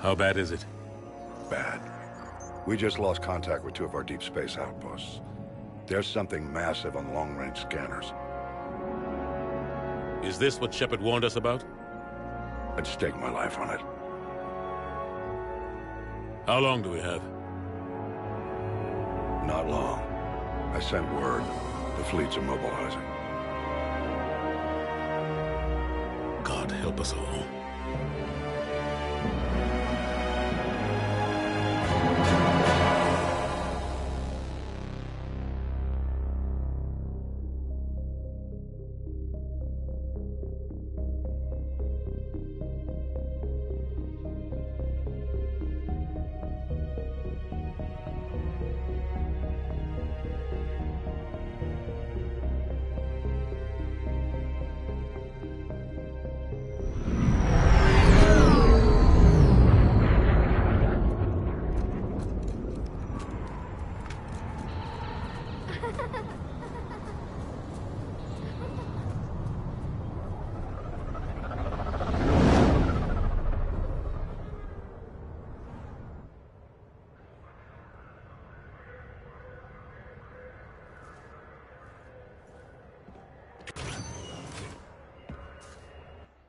How bad is it? Bad. We just lost contact with two of our deep space outposts. There's something massive on long-range scanners. Is this what Shepard warned us about? I'd stake my life on it. How long do we have? Not long. I sent word. The fleet's immobilizing. God help us all.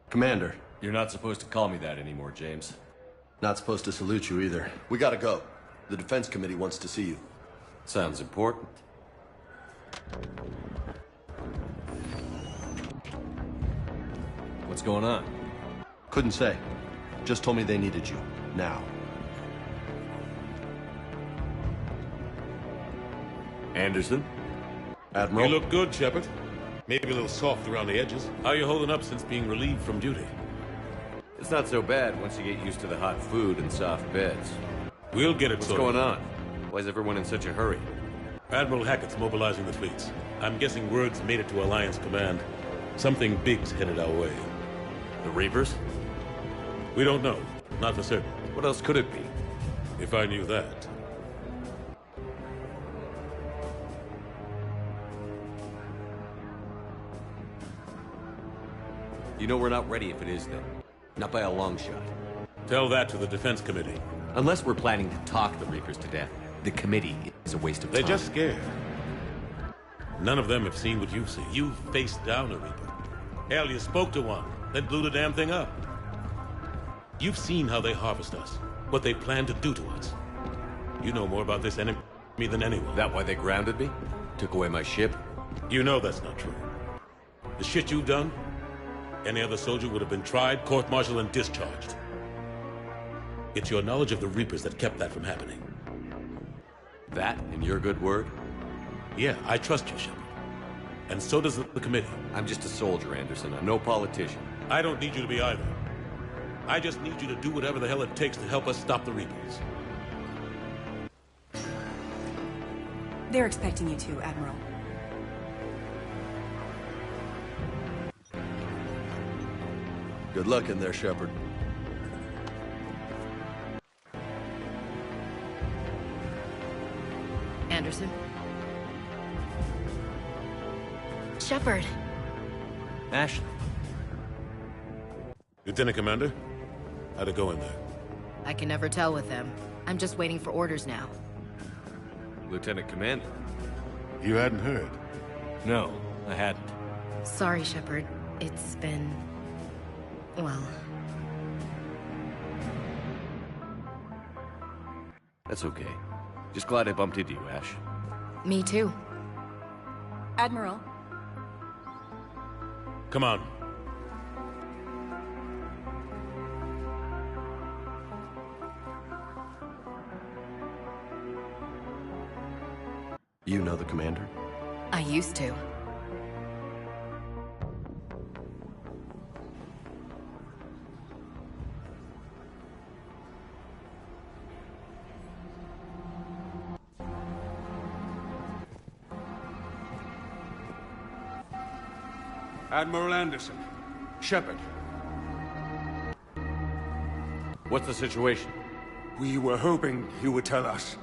Commander. You're not supposed to call me that anymore, James. Not supposed to salute you either. We gotta go. The Defense Committee wants to see you. Sounds important. What's going on? Couldn't say. Just told me they needed you. Now. Anderson? Admiral? You look good, Shepard. Maybe a little soft around the edges. How are you holding up since being relieved from duty? It's not so bad once you get used to the hot food and soft beds. We'll get it What's sorted. going on? Why is everyone in such a hurry? Admiral Hackett's mobilizing the fleets. I'm guessing word's made it to Alliance Command. Something big's headed our way. The Reapers? We don't know. Not for certain. What else could it be? If I knew that. You know we're not ready if it is then. Not by a long shot. Tell that to the Defense Committee. Unless we're planning to talk the Reapers to death, the committee is a waste of time. They're just scared. None of them have seen what you see. You faced down a Reaper. Hell, you spoke to one, then blew the damn thing up. You've seen how they harvest us, what they plan to do to us. You know more about this enemy than anyone. That why they grounded me? Took away my ship? You know that's not true. The shit you've done, any other soldier would have been tried, court-martialed, and discharged. It's your knowledge of the Reapers that kept that from happening. That and your good word? Yeah, I trust you, Shepard. And so does the committee. I'm just a soldier, Anderson. I'm no politician. I don't need you to be either. I just need you to do whatever the hell it takes to help us stop the Reapers. They're expecting you to, Admiral. Good luck in there, Shepard. Anderson? Shepard. Ashley. Lieutenant Commander, how'd it go in there? I can never tell with them. I'm just waiting for orders now. Lieutenant Commander. You hadn't heard? No, I hadn't. Sorry, Shepard. It's been... well... That's okay. Just glad I bumped into you, Ash. Me too. Admiral. Come on. You know the commander? I used to. Admiral Anderson. Shepard. What's the situation? We were hoping you would tell us.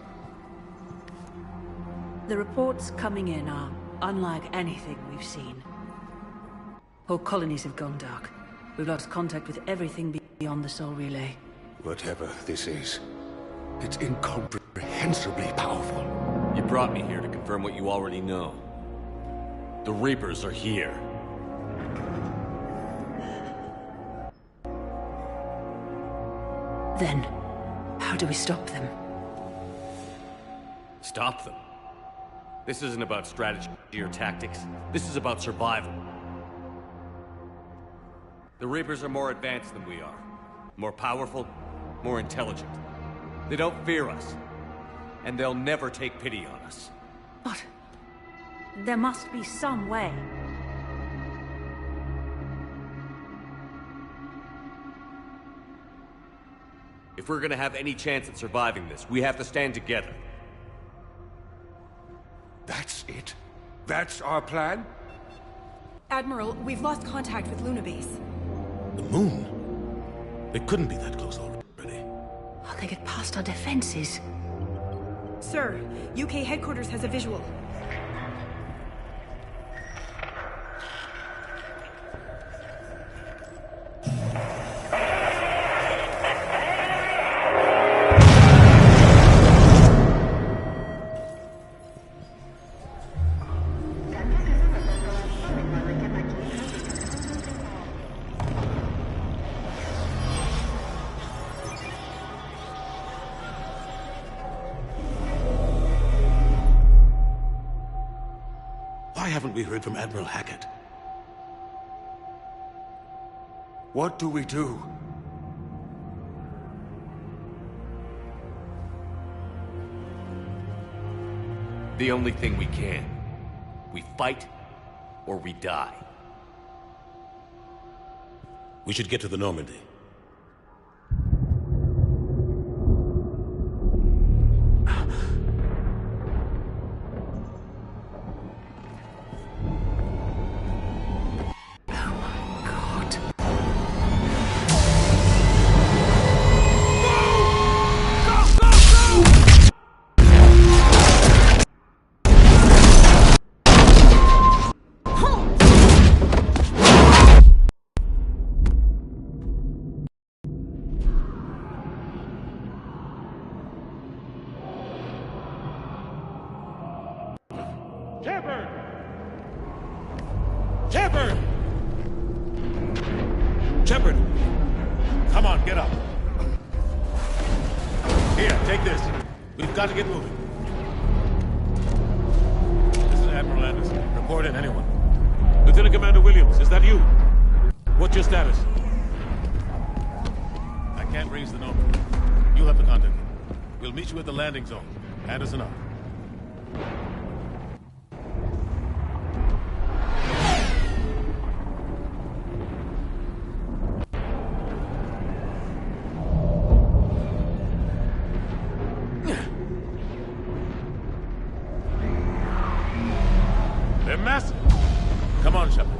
The reports coming in are unlike anything we've seen. Whole colonies have gone dark. We've lost contact with everything beyond the Sol Relay. Whatever this is, it's incomprehensibly powerful. You brought me here to confirm what you already know. The Reapers are here. Then, how do we stop them? Stop them. This isn't about strategy or tactics. This is about survival. The Reapers are more advanced than we are. More powerful, more intelligent. They don't fear us. And they'll never take pity on us. But there must be some way. If we're gonna have any chance at surviving this, we have to stand together. That's it? That's our plan? Admiral, we've lost contact with Luna Base. The moon? They couldn't be that close already. Oh, they get past our defenses. Sir, UK headquarters has a visual. Why haven't we heard from Admiral Hackett? What do we do? The only thing we can. We fight, or we die. We should get to the Normandy. Shepard! Shepard! Shepard! Come on, get up. Here, take this. We've got to get moving. This is Admiral Anderson. Report in, anyone. Lieutenant Commander Williams, is that you? What's your status? I can't raise the number. You'll have to contact me. We'll meet you at the landing zone. Anderson out. They're massive. Come on, Shepard.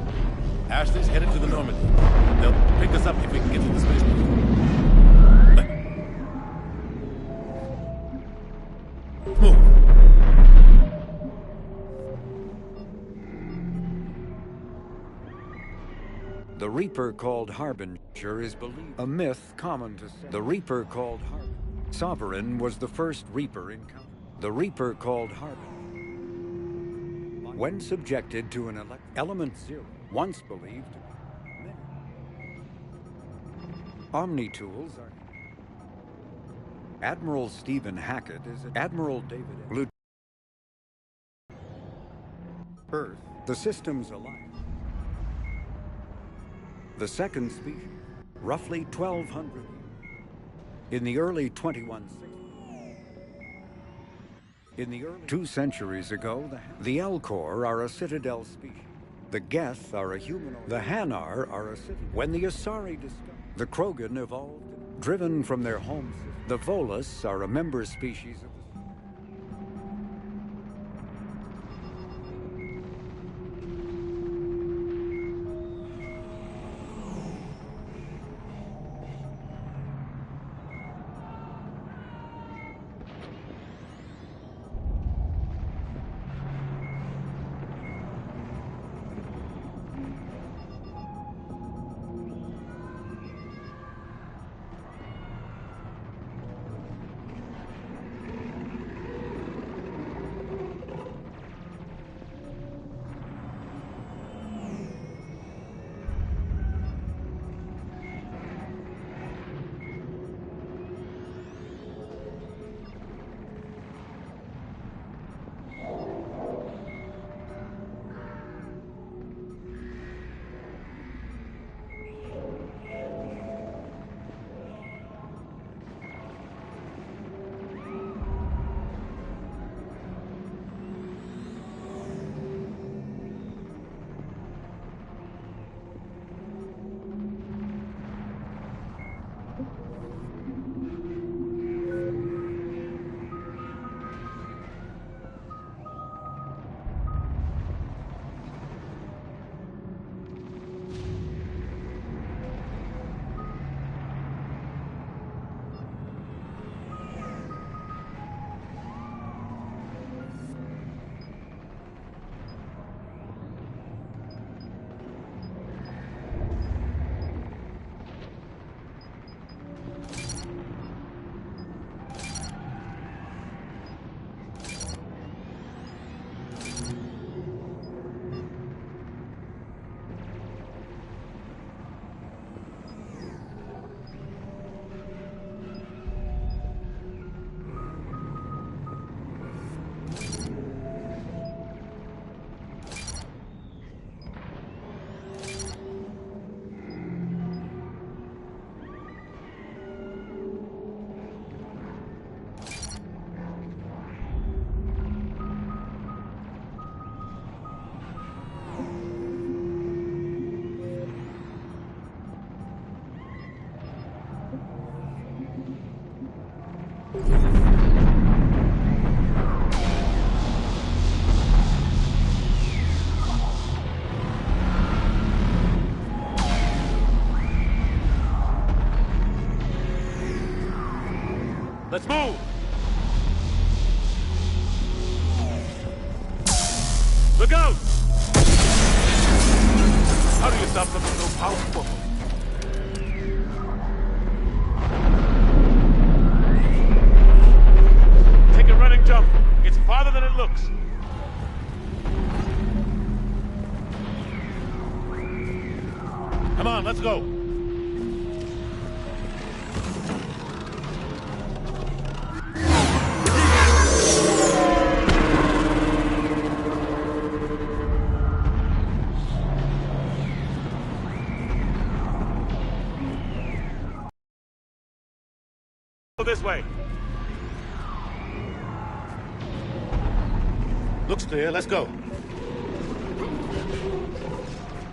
Ashley's headed to the Normandy. They'll pick us up if we can get to the spaceport. Move. The Reaper called Harbinger is believed a myth common to the Reaper called Harbinger. Sovereign was the first Reaper encountered. The Reaper called Harbinger. When subjected to an element zero, once believed to be many. Omni-tools are... Admiral Stephen Hackett is Admiral David Earth, the system's alliance. The second species, roughly 1,200 in the early 2160s. In the early 2 centuries ago, the Elcor are a citadel species. The Geth are a humanoid. The Hanar are a citadel. When the Asari discovered, the Krogan evolved, driven from their homes. The Volus are a member species of the... Let's move! Look out! How do you stop something so powerful? Take a running jump. It's farther than it looks. Come on, let's go. Go this way. Looks clear. Let's go.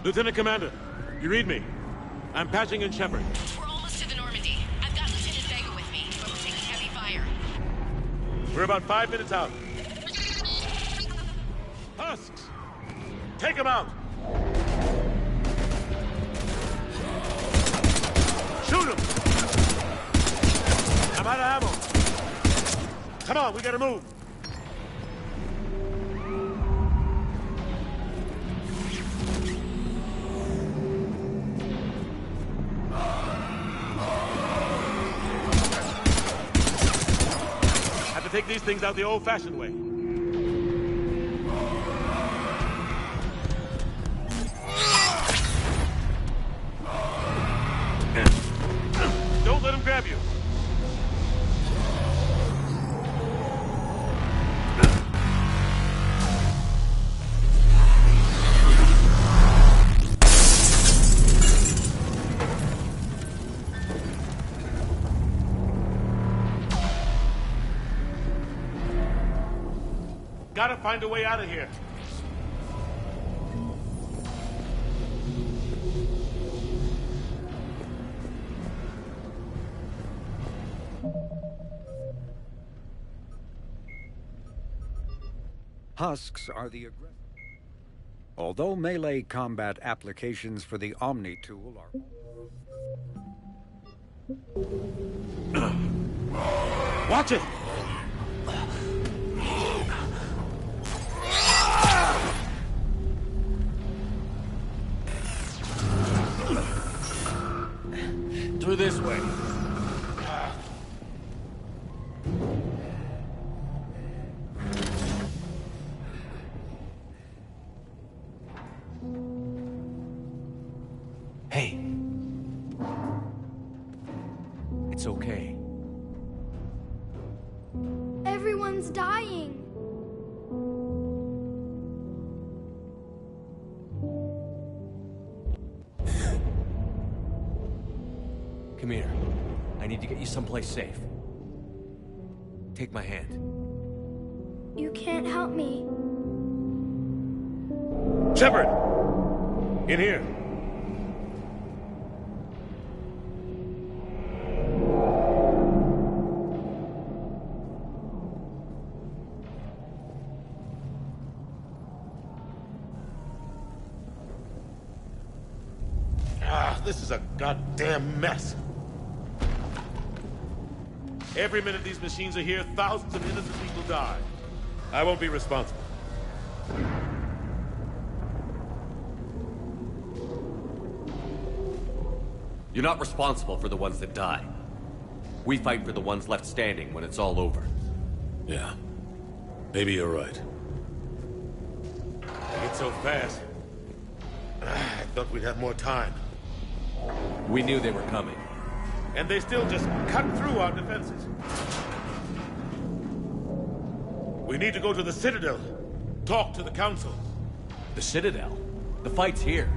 Lieutenant Commander, you read me? I'm patching in Shepard. We're almost to the Normandy. I've got Lieutenant Vega with me, but we're taking heavy fire. We're about 5 minutes out. Husks! Take them out! Shoot them! I'm out of ammo. Come on, we gotta move. Have to take these things out the old-fashioned way. Don't let them grab you. Gotta find a way out of here. Husks are the aggressors. Although melee combat applications for the Omni tool are... Watch it! Through this way. Hey. It's okay. Everyone's dying. Come here. I need to get you someplace safe. Take my hand. You can't help me. Shepard! In here. This is a goddamn mess. Every minute these machines are here, thousands of innocent people die. I won't be responsible. You're not responsible for the ones that die. We fight for the ones left standing when it's all over. Yeah. Maybe you're right. They get so fast. I thought we'd have more time. We knew they were coming. And they still just cut through our defenses. We need to go to the Citadel. Talk to the Council. The Citadel? The fight's here.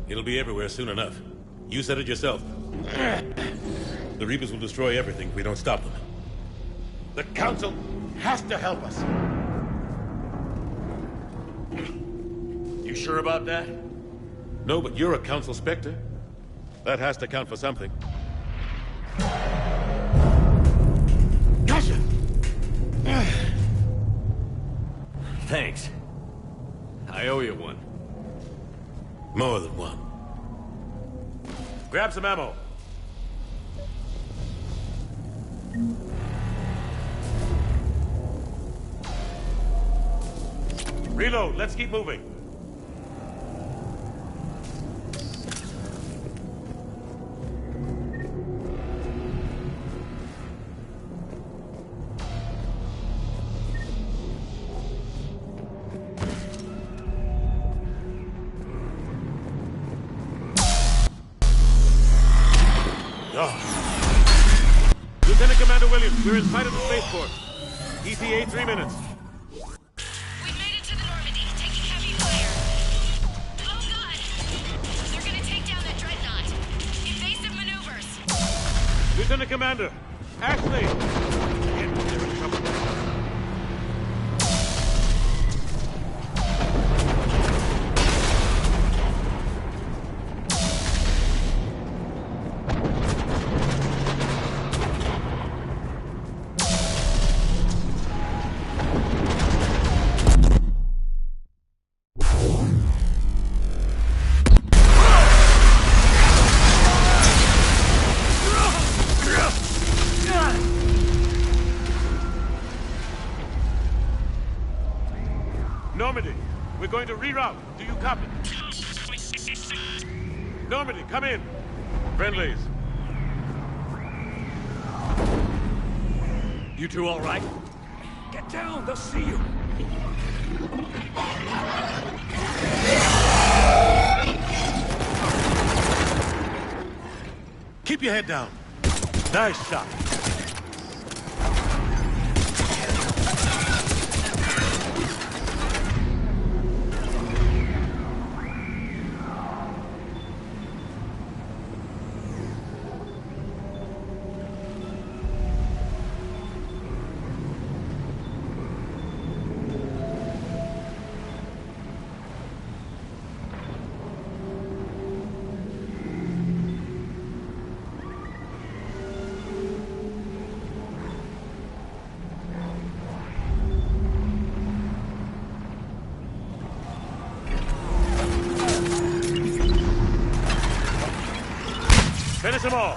It'll be everywhere soon enough. You said it yourself. The Reapers will destroy everything if we don't stop them. The Council has to help us. You sure about that? No, but you're a Council Spectre. That has to count for something. Gotcha! Thanks. I owe you one. More than one. Grab some ammo. Reload. Let's keep moving. Lieutenant Commander Williams, we're in sight of the spaceport. ETA 3 minutes. We've made it to the Normandy, taking heavy fire. Oh god! They're gonna take down that dreadnought. Evasive maneuvers. Lieutenant Commander, Ashley! Damn, they're in trouble. Normandy, we're going to reroute. Do you copy? Normandy, come in. Friendlies. You two all right? Get down, they'll see you. Keep your head down. Nice shot. Finish them all.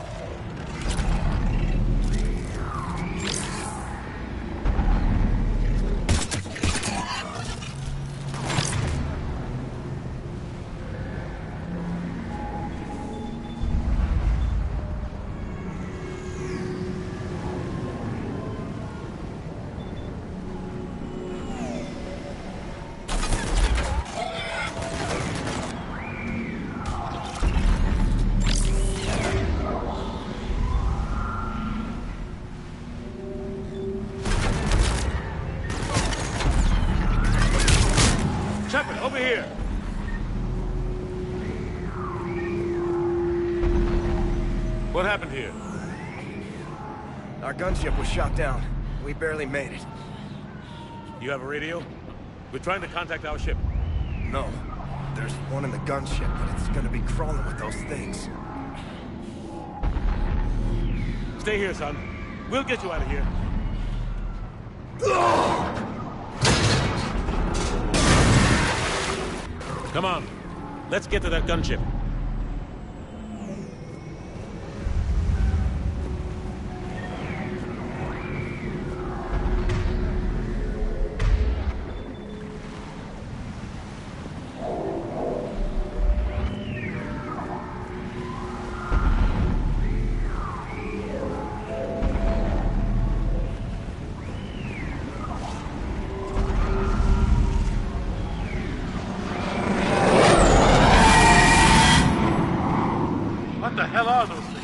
Over here. What happened here? Our gunship was shot down. We barely made it. You have a radio? We're trying to contact our ship. No. There's one in the gunship, but it's gonna be crawling with those things. Stay here, son. We'll get you out of here. Come on. Let's get to that gunship. What the hell are those things?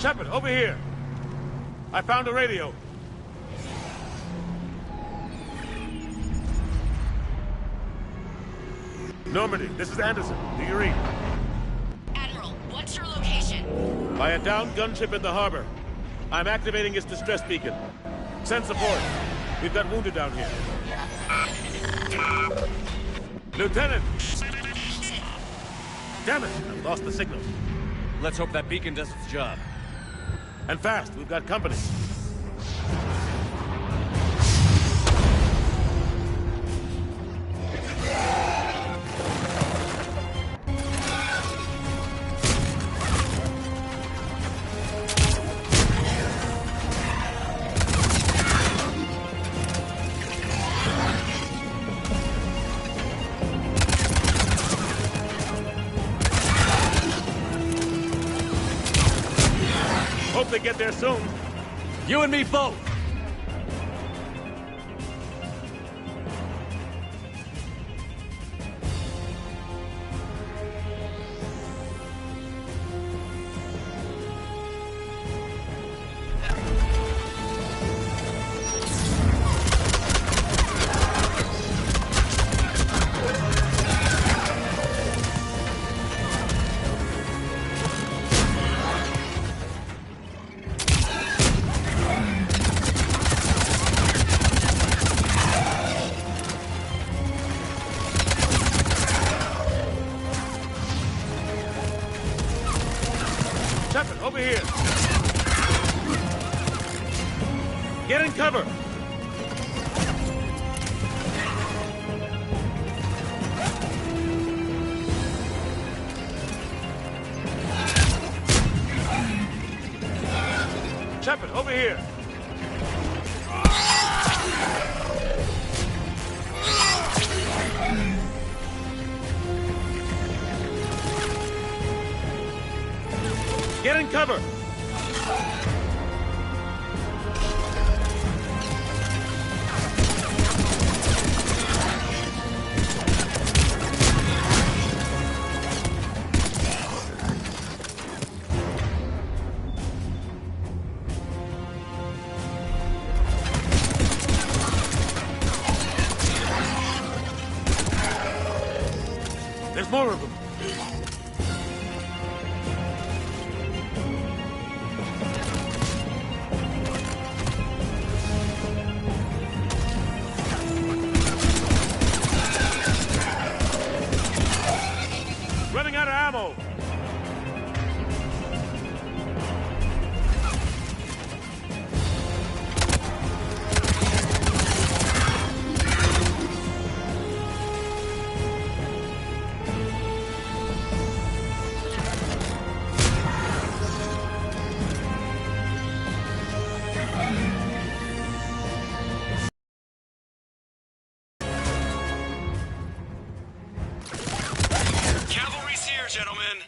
Shepard, over here. I found a radio. Normandy, this is Anderson. Do you read? Admiral, what's your location? By a downed gunship in the harbor. I'm activating its distress beacon. Send support. We've got wounded down here. Lieutenant! Damn it! I've lost the signal. Let's hope that beacon does its job. And fast. We've got company. Hope they get there soon. You and me both! Shepard, over here. Get in cover. Shepard, over here. Get in cover! There's more of them. Running out of ammo. Cavalry's here, gentlemen.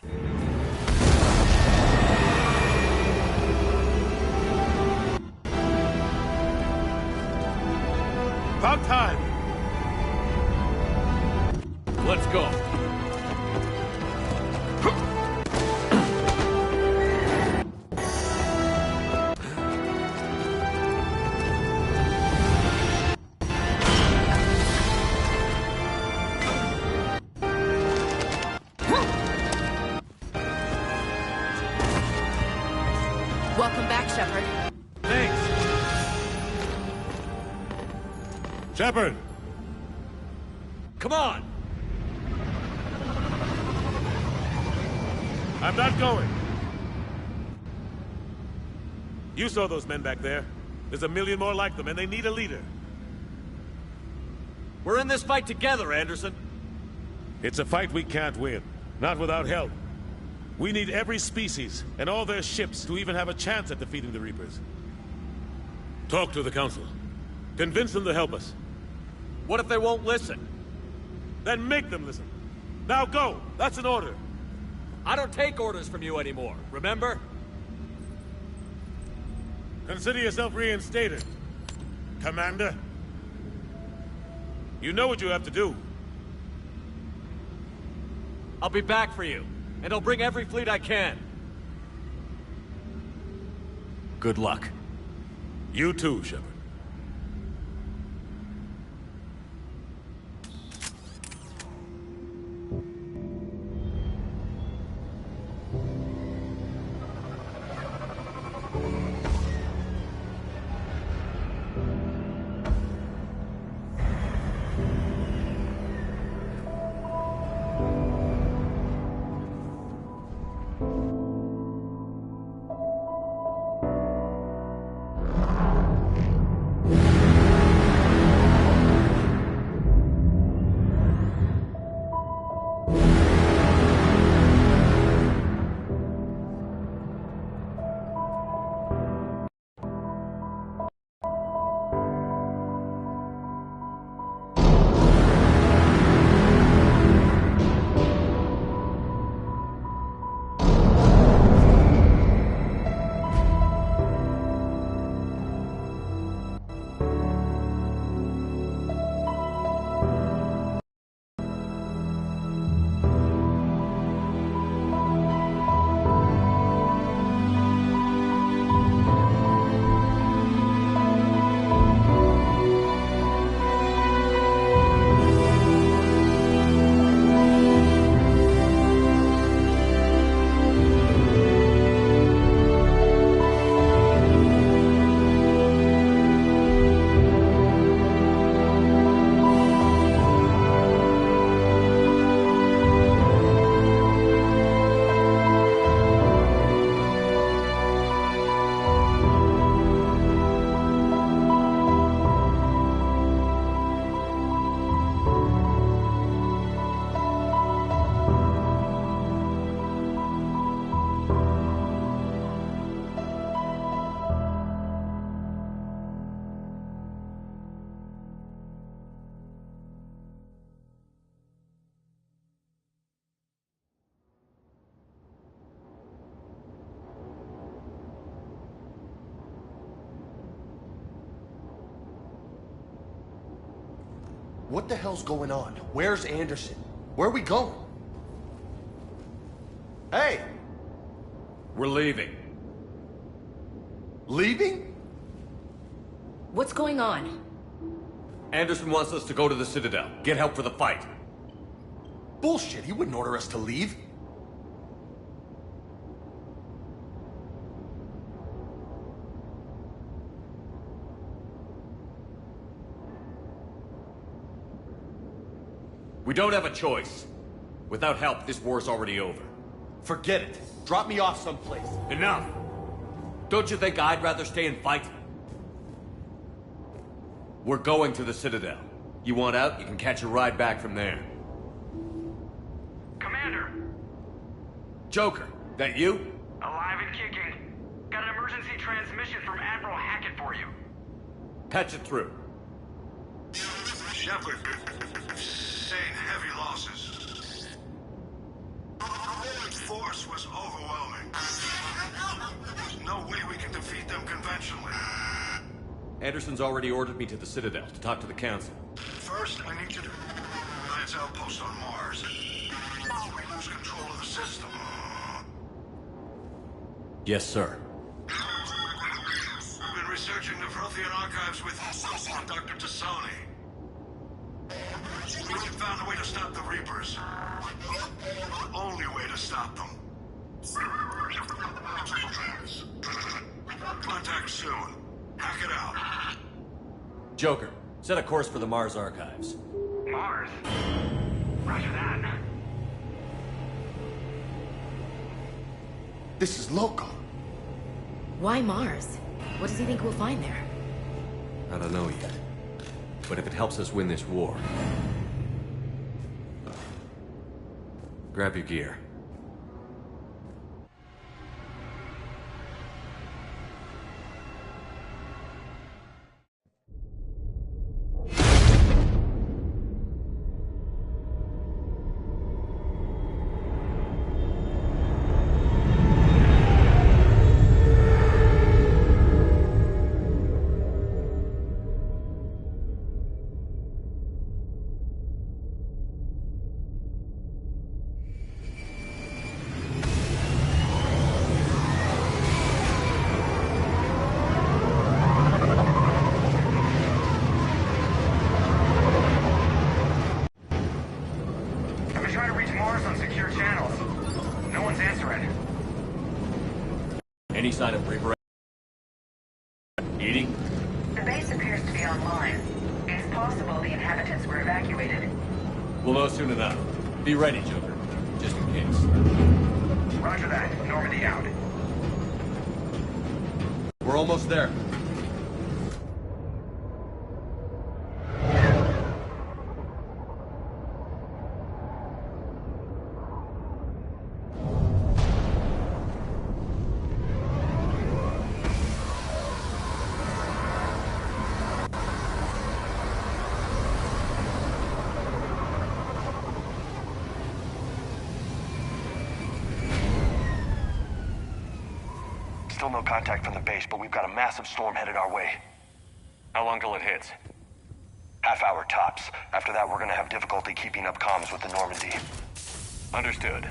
About time. Let's go. Welcome back, Shepard. Thanks. Shepard. Come on! I'm not going. You saw those men back there. There's a million more like them, and they need a leader. We're in this fight together, Anderson. It's a fight we can't win. Not without help. We need every species and all their ships to even have a chance at defeating the Reapers. Talk to the Council. Convince them to help us. What if they won't listen? Then make them listen. Now go! That's an order. I don't take orders from you anymore, remember? Consider yourself reinstated, Commander. You know what you have to do. I'll be back for you, and I'll bring every fleet I can. Good luck. You too, Shepard. What the hell's going on? Where's Anderson? Where are we going? Hey! We're leaving. Leaving? What's going on? Anderson wants us to go to the Citadel. Get help for the fight. Bullshit, he wouldn't order us to leave. We don't have a choice. Without help, this war's already over. Forget it. Drop me off someplace. Enough! Don't you think I'd rather stay and fight? We're going to the Citadel. You want out, you can catch a ride back from there. Commander! Joker, that you? Alive and kicking. Got an emergency transmission from Admiral Hackett for you. Patch it through. Shepard, sustained heavy losses. The force was overwhelming. There's no way we can defeat them conventionally. Anderson's already ordered me to the Citadel to talk to the Council. First, I need you to Alliance outpost on Mars. We lose control of the system. Yes, sir. We've been researching the Prothean archives with Dr. Tassoni. We found a way to stop the Reapers. The only way to stop them. Contact soon. Hack it out. Joker, set a course for the Mars archives. Mars? Roger that. This is local. Why Mars? What does he think we'll find there? I don't know yet. But if it helps us win this war... Grab your gear. base appears to be online. It's possible the inhabitants were evacuated. We'll know soon enough. Be ready, Joker. Just in case. Roger that. Normandy out. We're almost there. Still no contact from the base, but we've got a massive storm headed our way. How long till it hits? Half hour tops. After that, we're gonna have difficulty keeping up comms with the Normandy. Understood.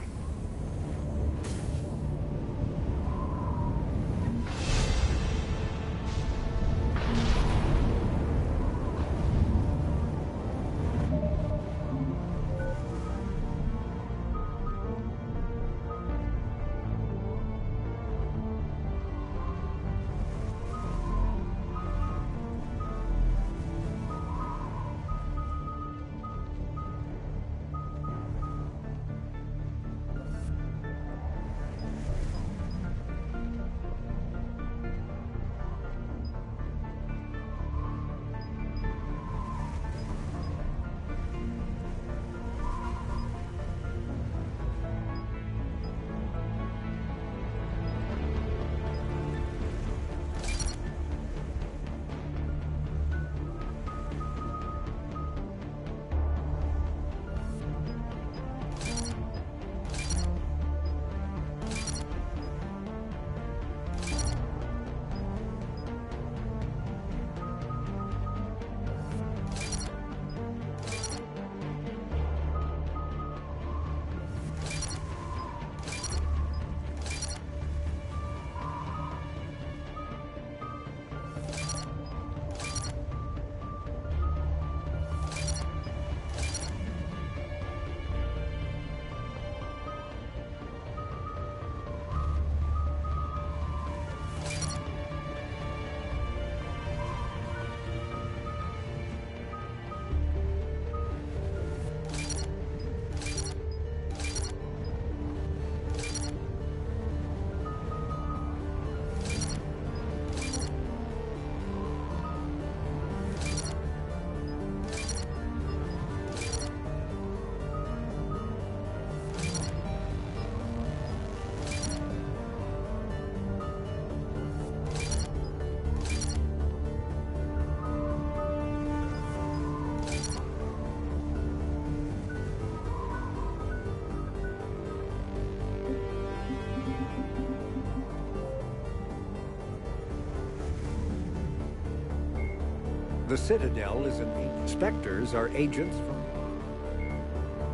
The Citadel is an Spectres are agents from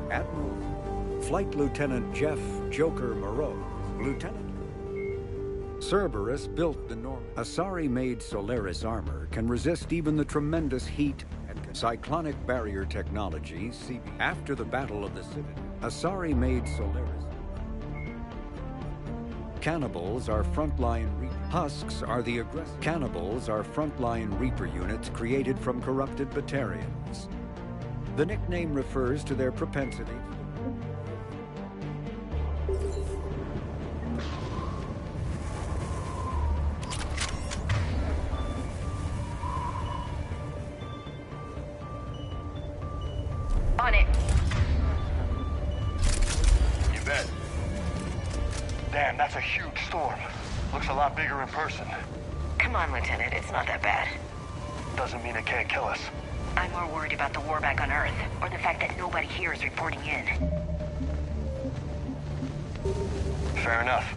Admiral Flight Lieutenant Jeff Joker Moreau. Lieutenant Cerberus built the Asari-made Solaris armor can resist even the tremendous heat and cyclonic barrier technology. After the Battle of the Citadel, Asari-made Solaris Cannibals are frontline Husks are the aggressive. Cannibals are frontline Reaper units created from corrupted Batarians. The nickname refers to their propensity. On it. You bet. Damn, that's a huge storm. Looks a lot bigger in person. Come on, Lieutenant. It's not that bad. Doesn't mean it can't kill us. I'm more worried about the war back on Earth, or the fact that nobody here is reporting in. Fair enough.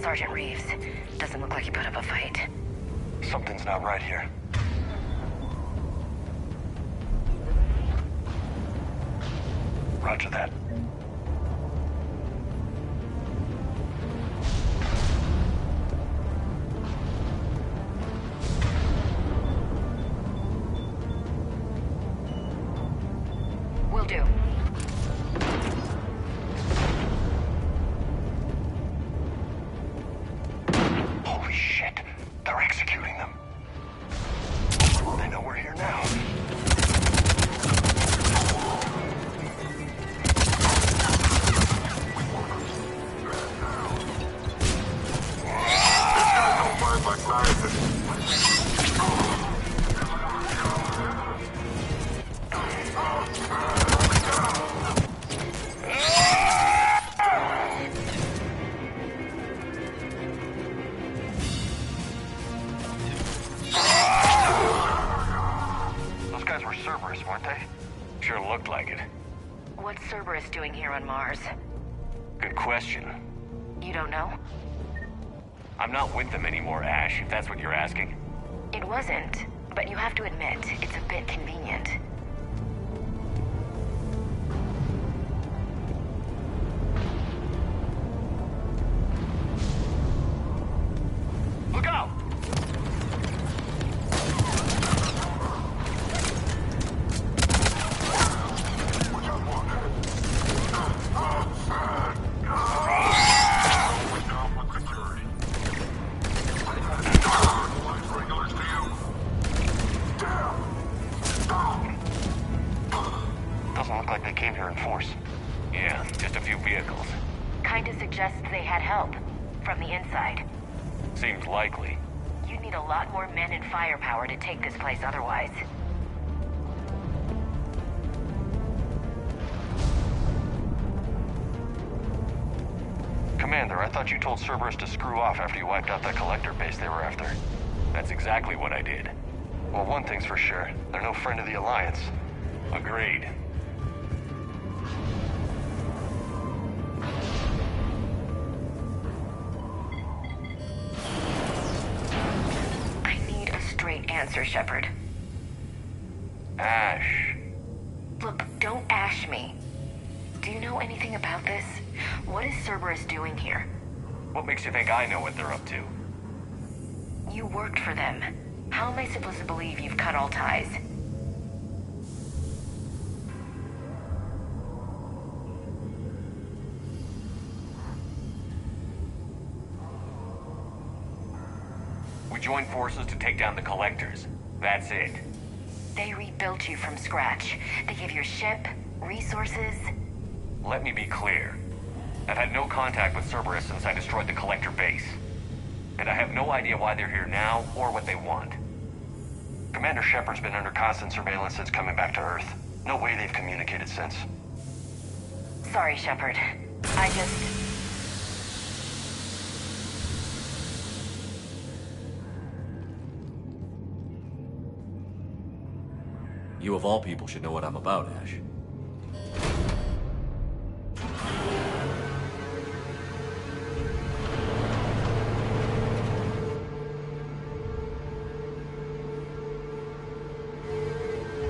Sergeant Reeves. Doesn't look like he put up a fight. Something's not right here. Roger that. Will do. Holy shit. They're executing them. They know we're here now. Those guys were Cerberus, weren't they? Sure looked like it. What's Cerberus doing here on Mars? Good question. You don't know? I'm not with them anymore, Ash, if that's what you're asking. It wasn't, but you have to admit, it's a bit convenient. Look out! Doesn't look like they came here in force. Yeah, just a few vehicles. Kinda suggests they had help. From the inside. Seems likely. You'd need a lot more men and firepower to take this place otherwise. Commander, I thought you told Cerberus to screw off after you wiped out that collector base they were after. That's exactly what I did. Well, one thing's for sure. They're no friend of the Alliance. Agreed. I need a straight answer, Shepard. Ash. Look, don't ash me. Do you know anything about this? What is Cerberus doing here? What makes you think I know what they're up to? You worked for them. How am I supposed to believe you've cut all ties? We joined forces to take down the collectors. That's it. They rebuilt you from scratch. They gave you a ship, resources. Let me be clear. I've had no contact with Cerberus since I destroyed the collector base. And I have no idea why they're here now or what they want. Commander Shepard's been under constant surveillance since coming back to Earth. No way they've communicated since. Sorry, Shepard. I just... You of all people should know what I'm about, Ash.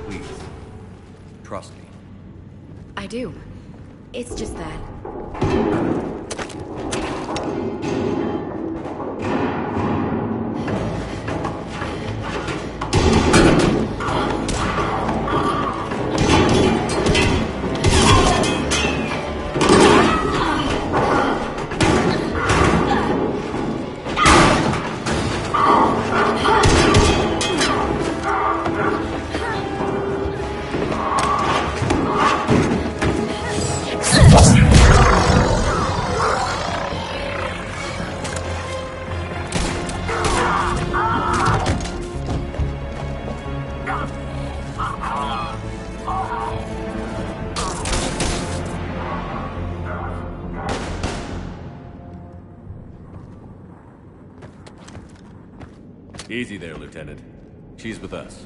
Please, trust me. I do. It's just that. Easy there, Lieutenant. She's with us.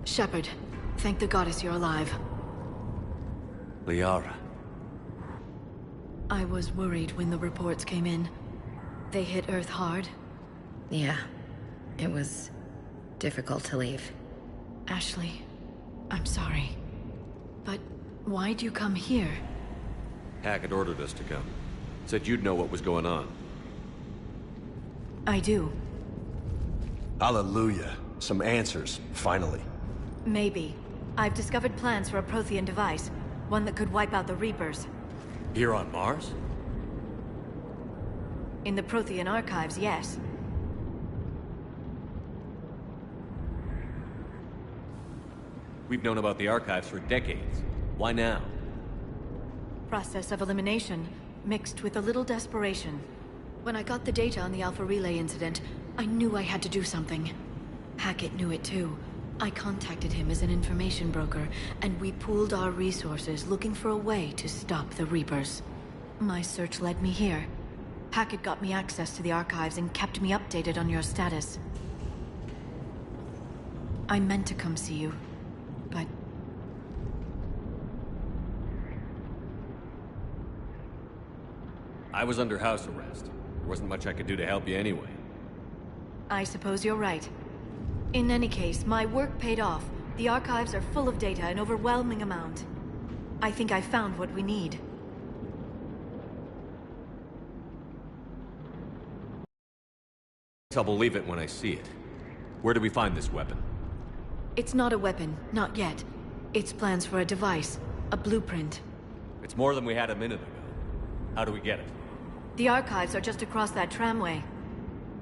Shepard, thank the goddess you're alive. Liara. I was worried when the reports came in. They hit Earth hard. Yeah. It was difficult to leave. Ashley, I'm sorry. But why'd you come here? Hackett ordered us to come. Said you'd know what was going on. I do. Hallelujah. Some answers, finally. Maybe. I've discovered plans for a Prothean device. One that could wipe out the Reapers. Here on Mars? In the Prothean archives, yes. We've known about the archives for decades. Why now? Process of elimination, mixed with a little desperation. When I got the data on the Alpha Relay incident, I knew I had to do something. Hackett knew it too. I contacted him as an information broker, and we pooled our resources looking for a way to stop the Reapers. My search led me here. Hackett got me access to the archives and kept me updated on your status. I meant to come see you, but... I was under house arrest. There wasn't much I could do to help you anyway. I suppose you're right. In any case, my work paid off. The archives are full of data, an overwhelming amount. I think I found what we need. I'll believe it when I see it. Where do we find this weapon? It's not a weapon, not yet. It's plans for a device, a blueprint. It's more than we had a minute ago. How do we get it? The archives are just across that tramway.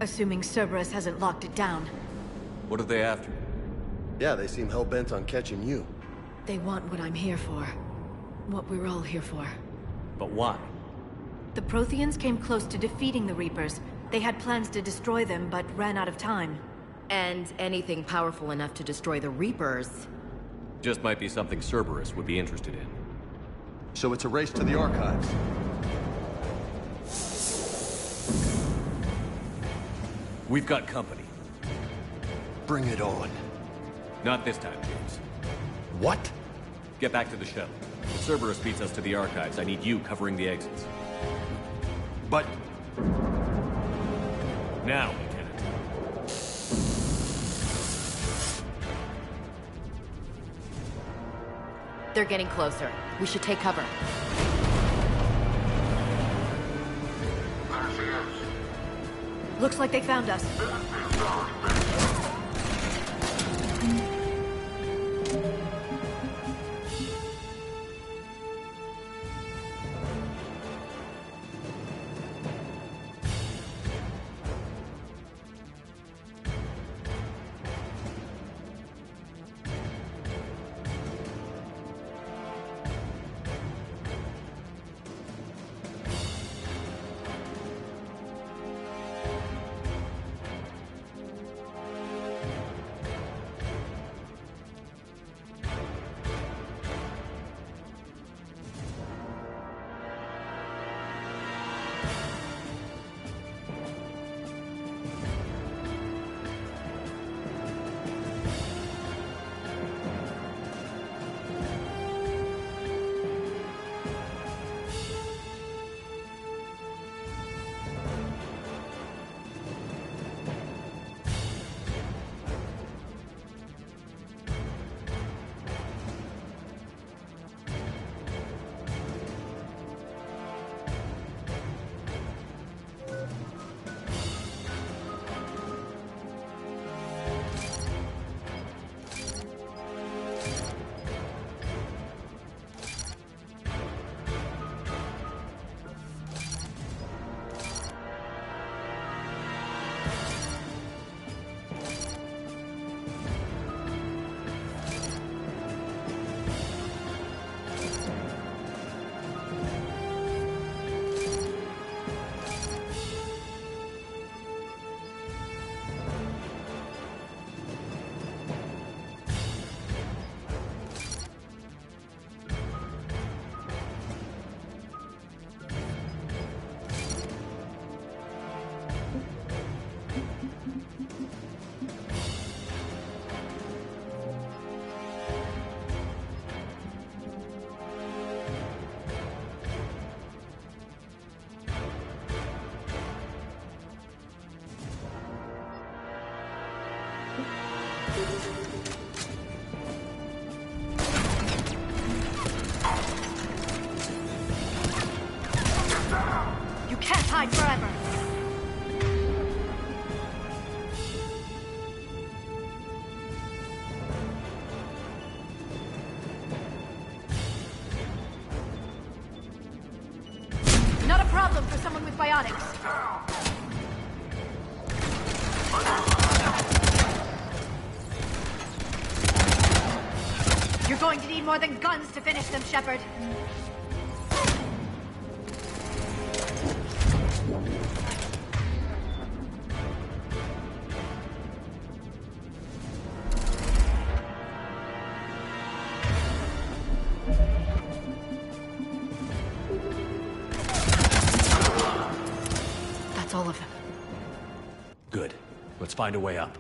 Assuming Cerberus hasn't locked it down. What are they after? Yeah, they seem hell-bent on catching you. They want what I'm here for. What we're all here for. But why? The Protheans came close to defeating the Reapers. They had plans to destroy them, but ran out of time. And anything powerful enough to destroy the Reapers. Just might be something Cerberus would be interested in. So it's a race to the archives. We've got company. Bring it on. Not this time, James. What? Get back to the shuttle. If Cerberus beats us to the archives, I need you covering the exits. But... Now, Lieutenant. They're getting closer. We should take cover. Looks like they found us. can't hide forever! Not a problem for someone with biotics. You're going to need more than guns to finish them, Shepard. That's all of them. Good. Let's find a way up.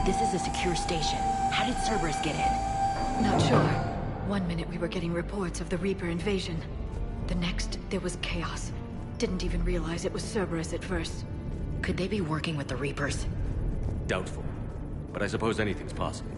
This is a secure station. How did Cerberus get in? Not sure. One minute we were getting reports of the Reaper invasion. The next, there was chaos. Didn't even realize it was Cerberus at first. Could they be working with the Reapers? Doubtful. But I suppose anything's possible.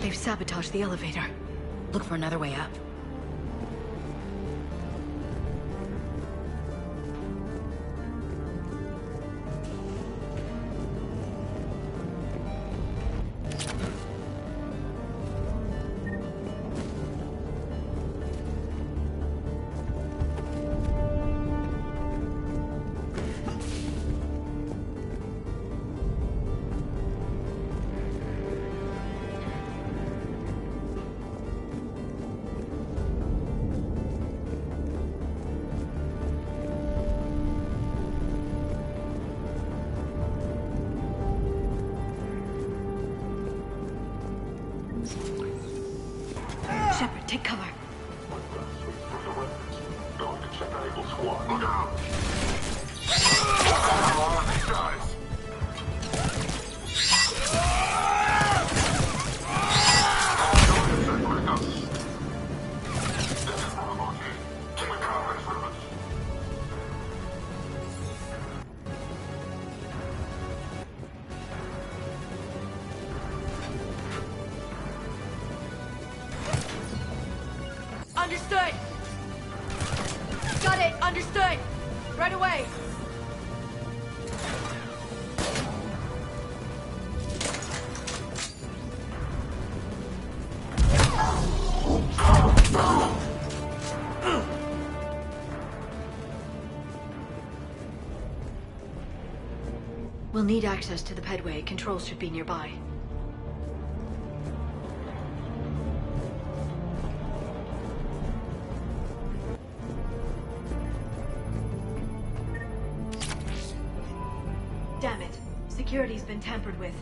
They've sabotaged the elevator. Look for another way up. Shepard, take cover. Look out! These guys! Understood! Got it! Understood! Right away! We'll need access to the pedway. Controls should be nearby. Damn it. Security's been tampered with.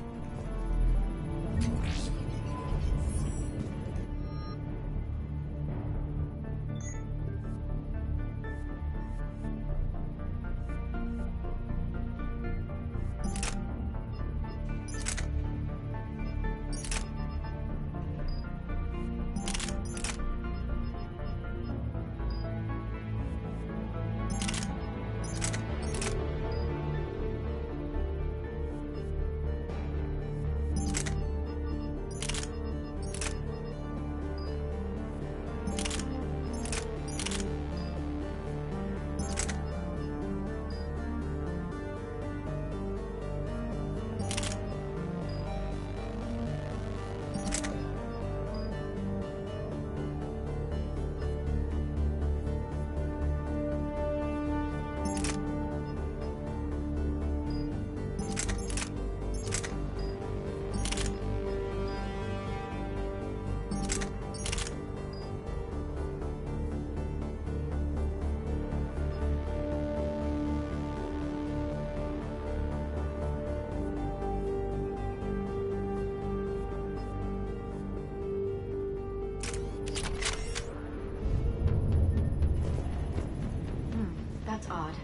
facade.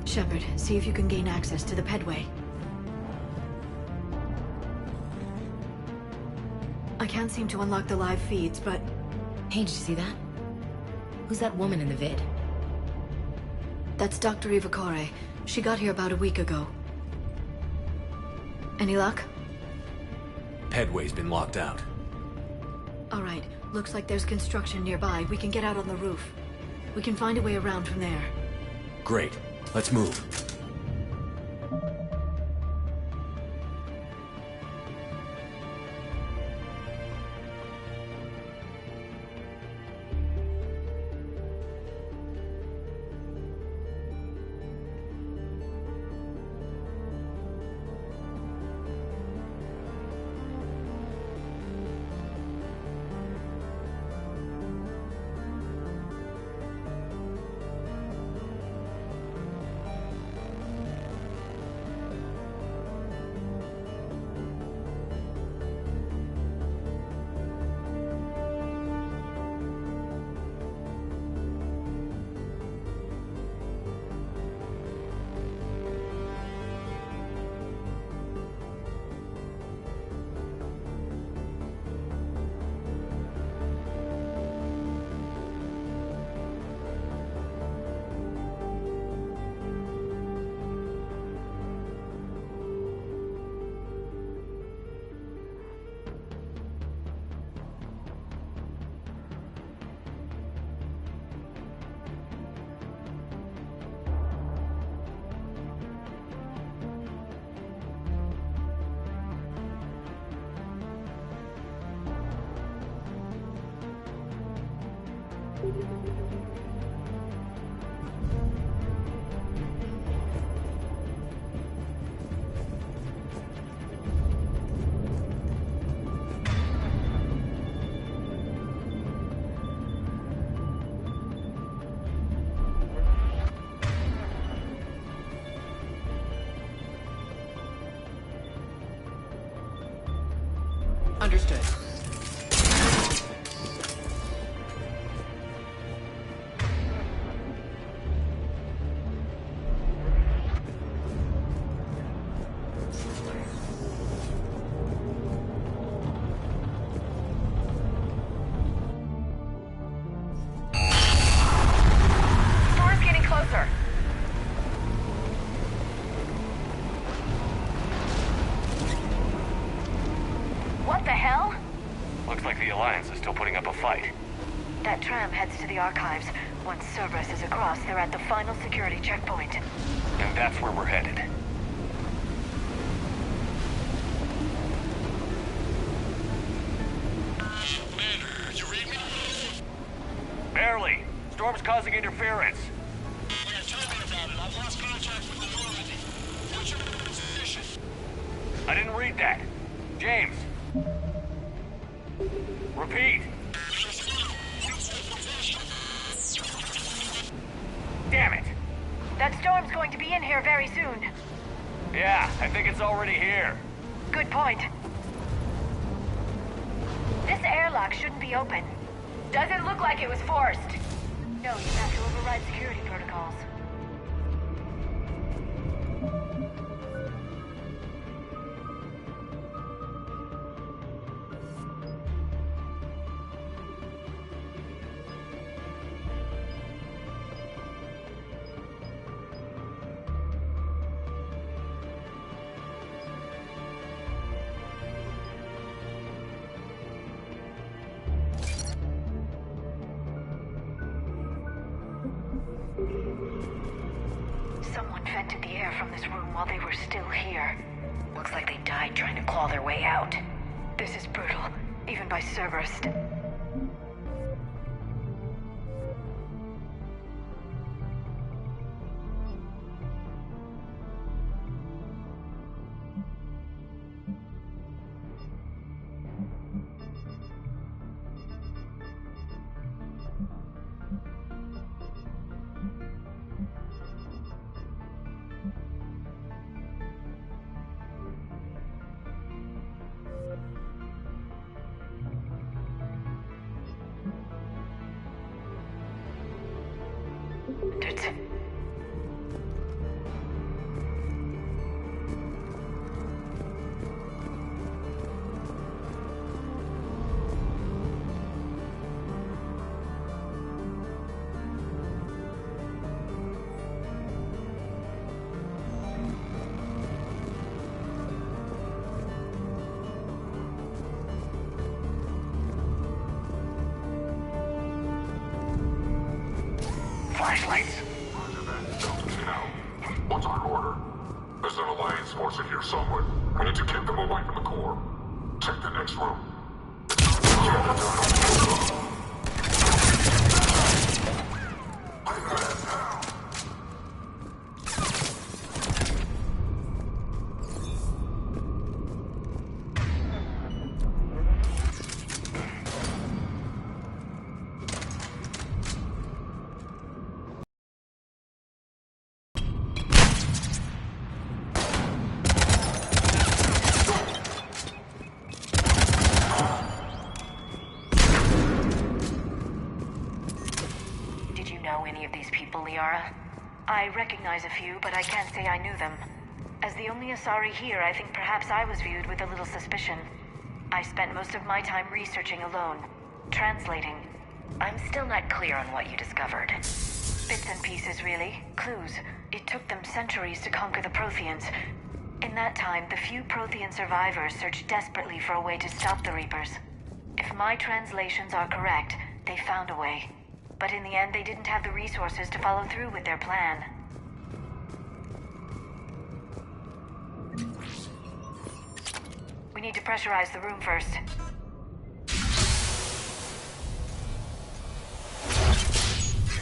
Shepard, see if you can gain access to the pedway. I can't seem to unlock the live feeds, but... Hey, did you see that? Who's that woman in the vid? That's Dr. Ivakore. She got here about a week ago. Any luck? Pedway's been locked out. All right. Looks like there's construction nearby. We can get out on the roof. We can find a way around from there. Great. Let's move. Understood. Storm's getting closer. What the hell? Looks like the Alliance is still putting up a fight. That tram heads to the archives. Once Cerberus is across, they're at the final security checkpoint. And that's where we're headed. Man, you read me? Barely. Storm's causing interference. Yeah, tell me about it. I've lost contact with the already. What's your position? I didn't read that. James. Repeat. Damn it. That storm's going to be in here very soon. Yeah, I think it's already here. Good point. This airlock shouldn't be open. Doesn't look like it was forced. No, you have to override security protocols. Someone vented the air from this room while they were still here. Looks like they died trying to claw their way out. This is brutal, even by Cerberus. flashlights. Now, what's our order? There's an Alliance force in here somewhere. We need to keep them away from the core. Check the next room. I recognize a few, but I can't say I knew them. As the only Asari here, I think perhaps I was viewed with a little suspicion. I spent most of my time researching alone, translating. I'm still not clear on what you discovered. Bits and pieces, really. Clues. It took them centuries to conquer the Protheans. In that time, the few Prothean survivors searched desperately for a way to stop the Reapers. If my translations are correct, they found a way. But in the end, they didn't have the resources to follow through with their plan. We need to pressurize the room first.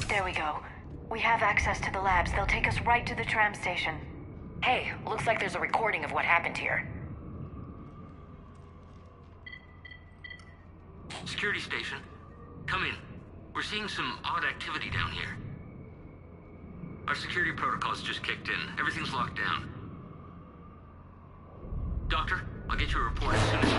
There we go. We have access to the labs. They'll take us right to the tram station. Hey, looks like there's a recording of what happened here. Security station. Come in. We're seeing some odd activity down here. Our security protocols just kicked in. Everything's locked down. Doctor, I'll get you a report as soon as...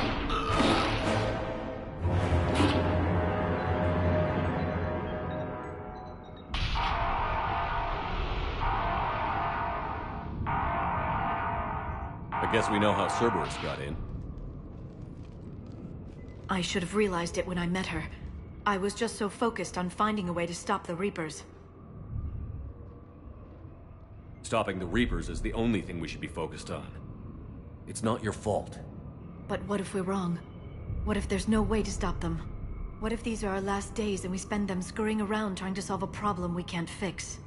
I guess we know how Cerberus got in. I should have realized it when I met her. I was just so focused on finding a way to stop the Reapers. Stopping the Reapers is the only thing we should be focused on. It's not your fault. But what if we're wrong? What if there's no way to stop them? What if these are our last days and we spend them scurrying around trying to solve a problem we can't fix?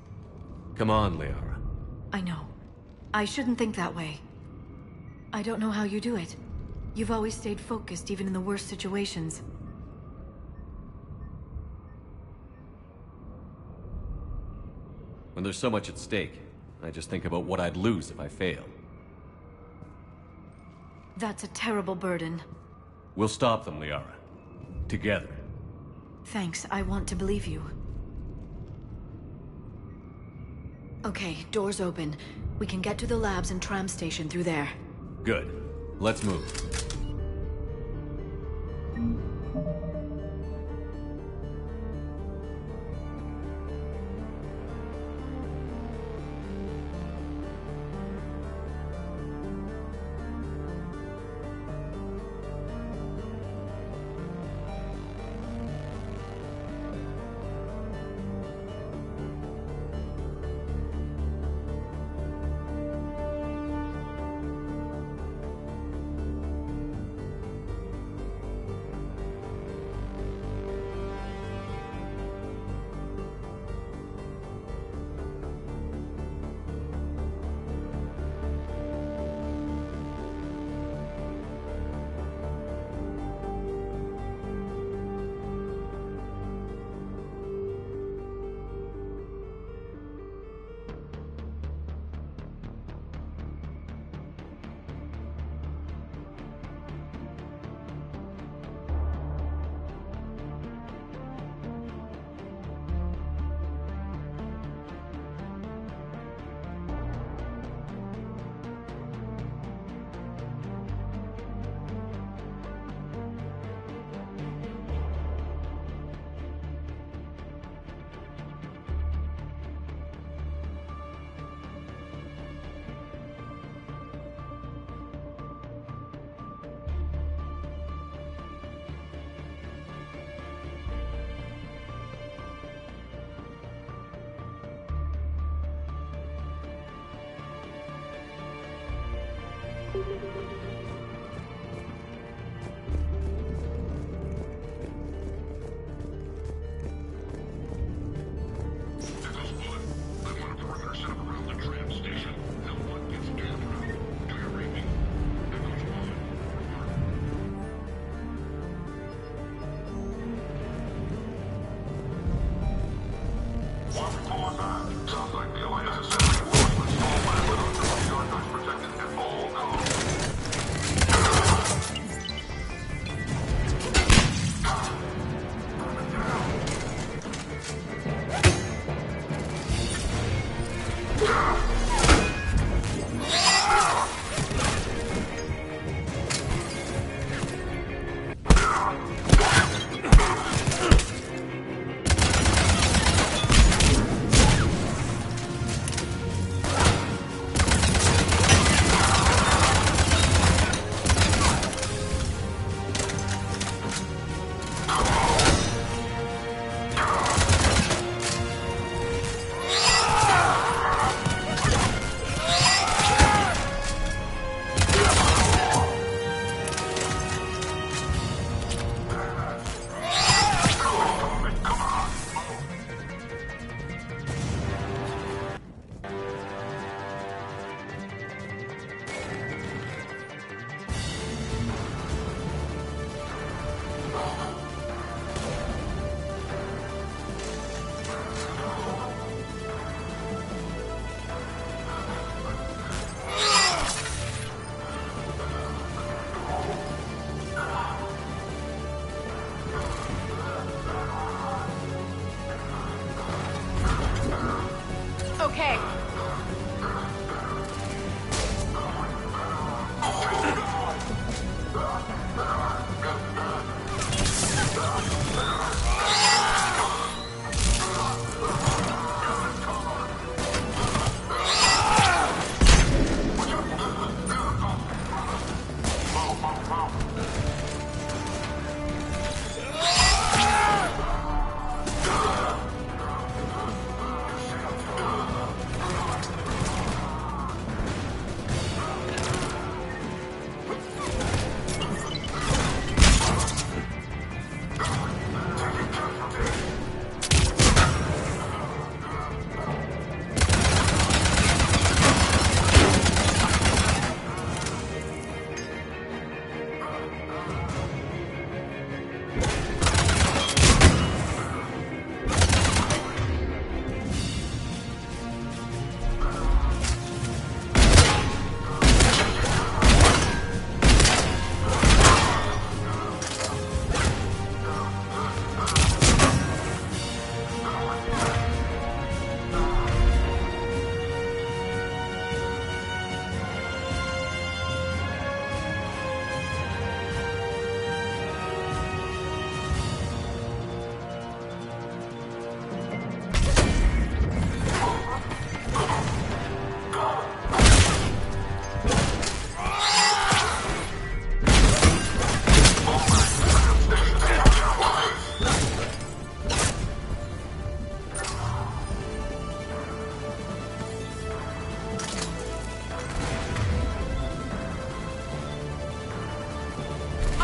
Come on, Liara. I know. I shouldn't think that way. I don't know how you do it. You've always stayed focused even in the worst situations. When there's so much at stake, I just think about what I'd lose if I fail. That's a terrible burden. We'll stop them, Liara. Together. Thanks, I want to believe you. Okay, doors open. We can get to the labs and tram station through there. Good. Let's move.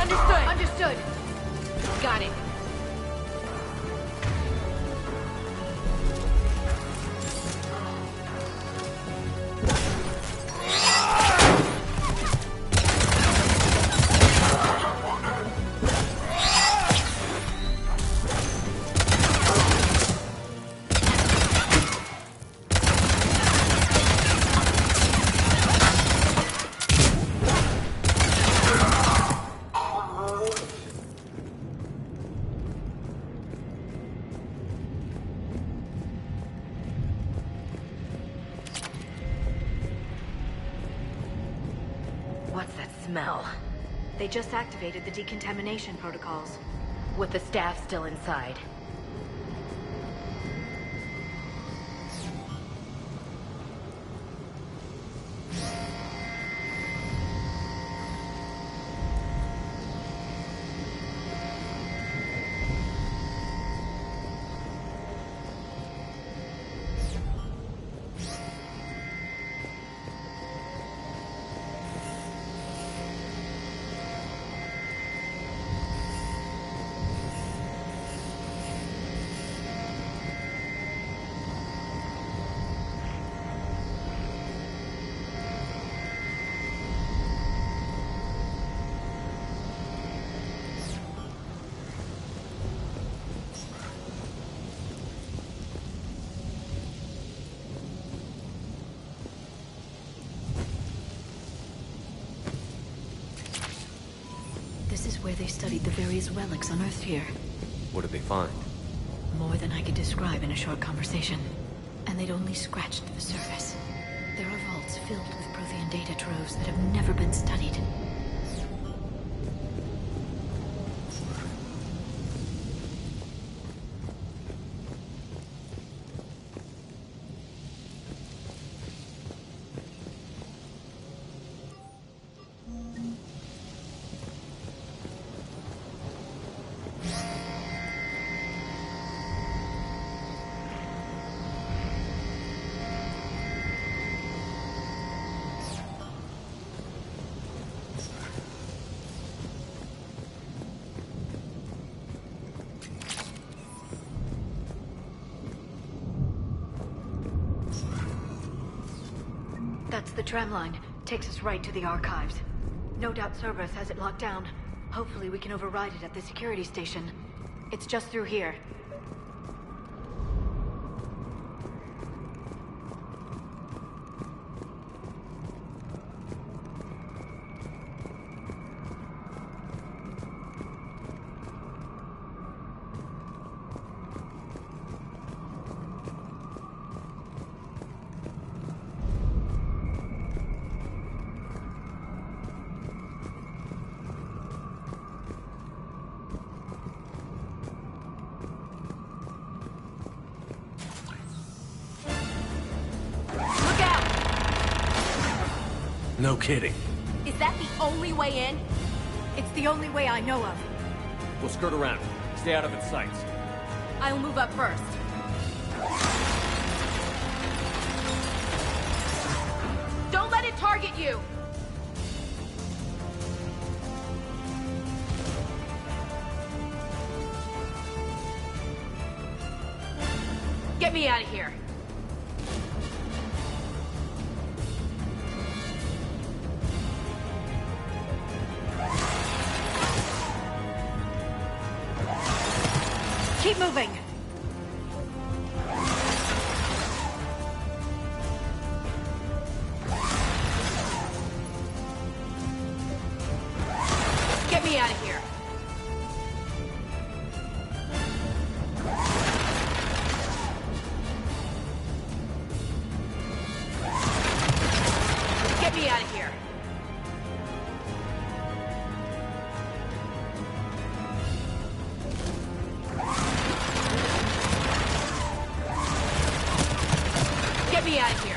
Understood. Understood. Got it. What's that smell? They just activated the decontamination protocols. With the staff still inside. This is where they studied the various relics unearthed here. What did they find? More than I could describe in a short conversation. And they'd only scratched the surface. There are vaults filled with Prothean data troves that have never been studied. That's the tram line. Takes us right to the archives. No doubt Cerberus has it locked down. Hopefully we can override it at the security station. It's just through here. No kidding. Is that the only way in? It's the only way I know of. We'll skirt around. Stay out of its sights. I'll move up first. Don't let it target you! Get me out of here. Keep moving. Get me out of here. Get me out of here. Get me out of here.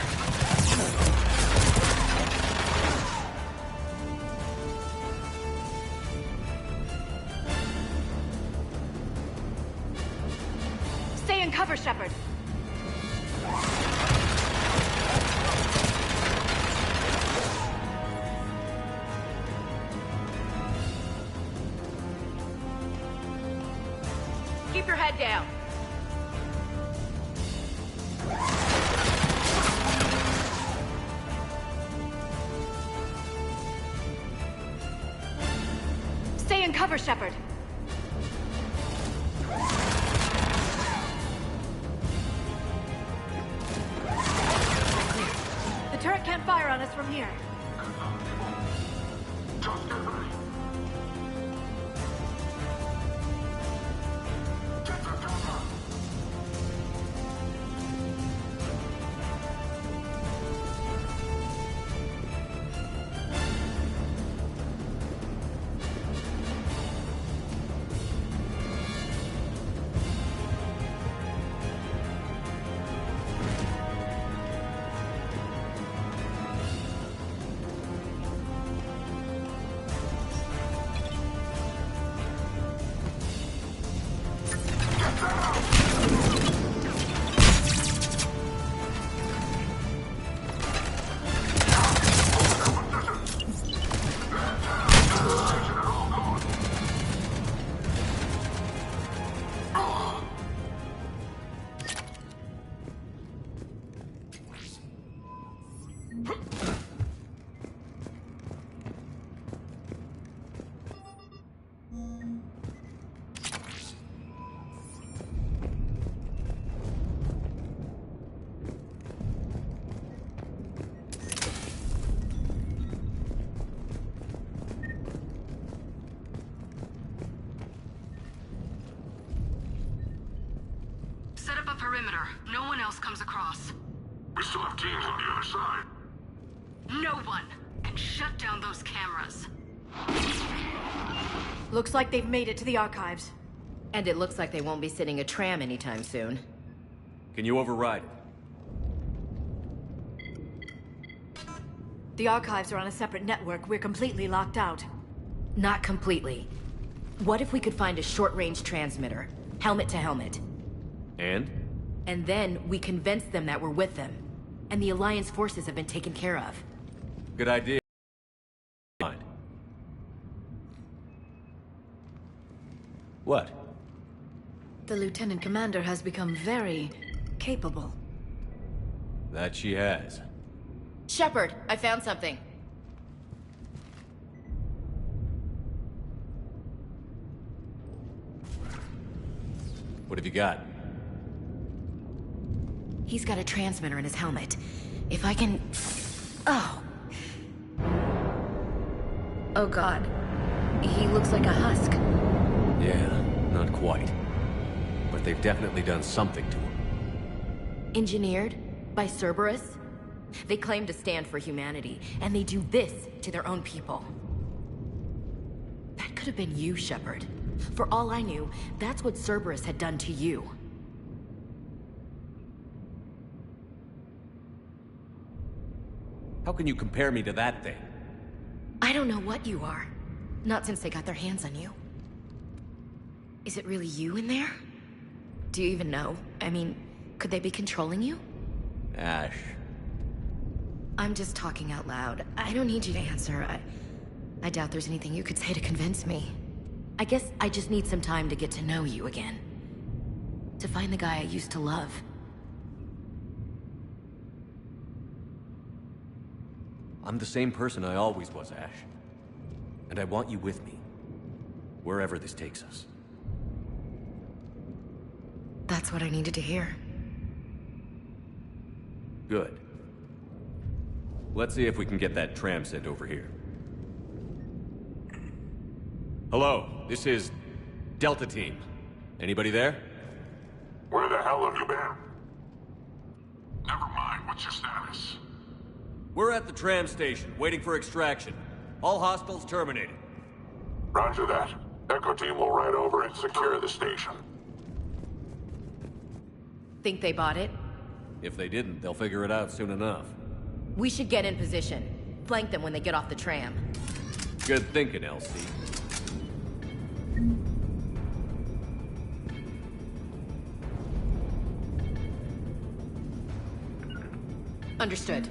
Stay in cover, Shepard. keep your head down. Stay in cover, Shepard. The turret can't fire on us from here. Just get ready. Get the cover. Set up a perimeter. No one else comes across. We still have teams on the other side. No one can shut down those cameras. Looks like they've made it to the archives. And it looks like they won't be sitting a tram anytime soon. Can you override it? The archives are on a separate network. We're completely locked out. Not completely. What if we could find a short-range transmitter? Helmet to helmet. And? And then we convince them that we're with them. And the Alliance forces have been taken care of. Good idea. What? The Lieutenant Commander has become very capable. That she has. Shepard, I found something. What have you got? He's got a transmitter in his helmet. If I can... Oh. Oh God. He looks like a husk. Yeah, not quite. But they've definitely done something to him. Engineered by Cerberus? They claim to stand for humanity, and they do this to their own people. That could have been you, Shepard. For all I knew, that's what Cerberus had done to you. How can you compare me to that thing? I don't know what you are. Not since they got their hands on you. Is it really you in there? Do you even know? I mean, could they be controlling you? Ash. I'm just talking out loud. I don't need you to answer. I doubt there's anything you could say to convince me. I guess I just need some time to get to know you again. To find the guy I used to love. I'm the same person I always was, Ash. And I want you with me. Wherever this takes us. That's what I needed to hear. Good. Let's see if we can get that tram sent over here. Hello, this is Delta Team. Anybody there? Where the hell have you been? Never mind, what's your status? We're at the tram station, waiting for extraction. All hostiles terminated. Roger that. Echo Team will ride over and secure the station. Think they bought it? If they didn't, they'll figure it out soon enough. We should get in position. Flank them when they get off the tram. Good thinking, Elsie. Understood.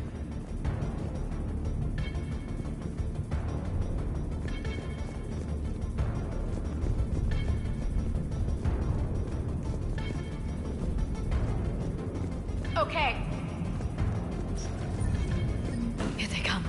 okay. Here they come.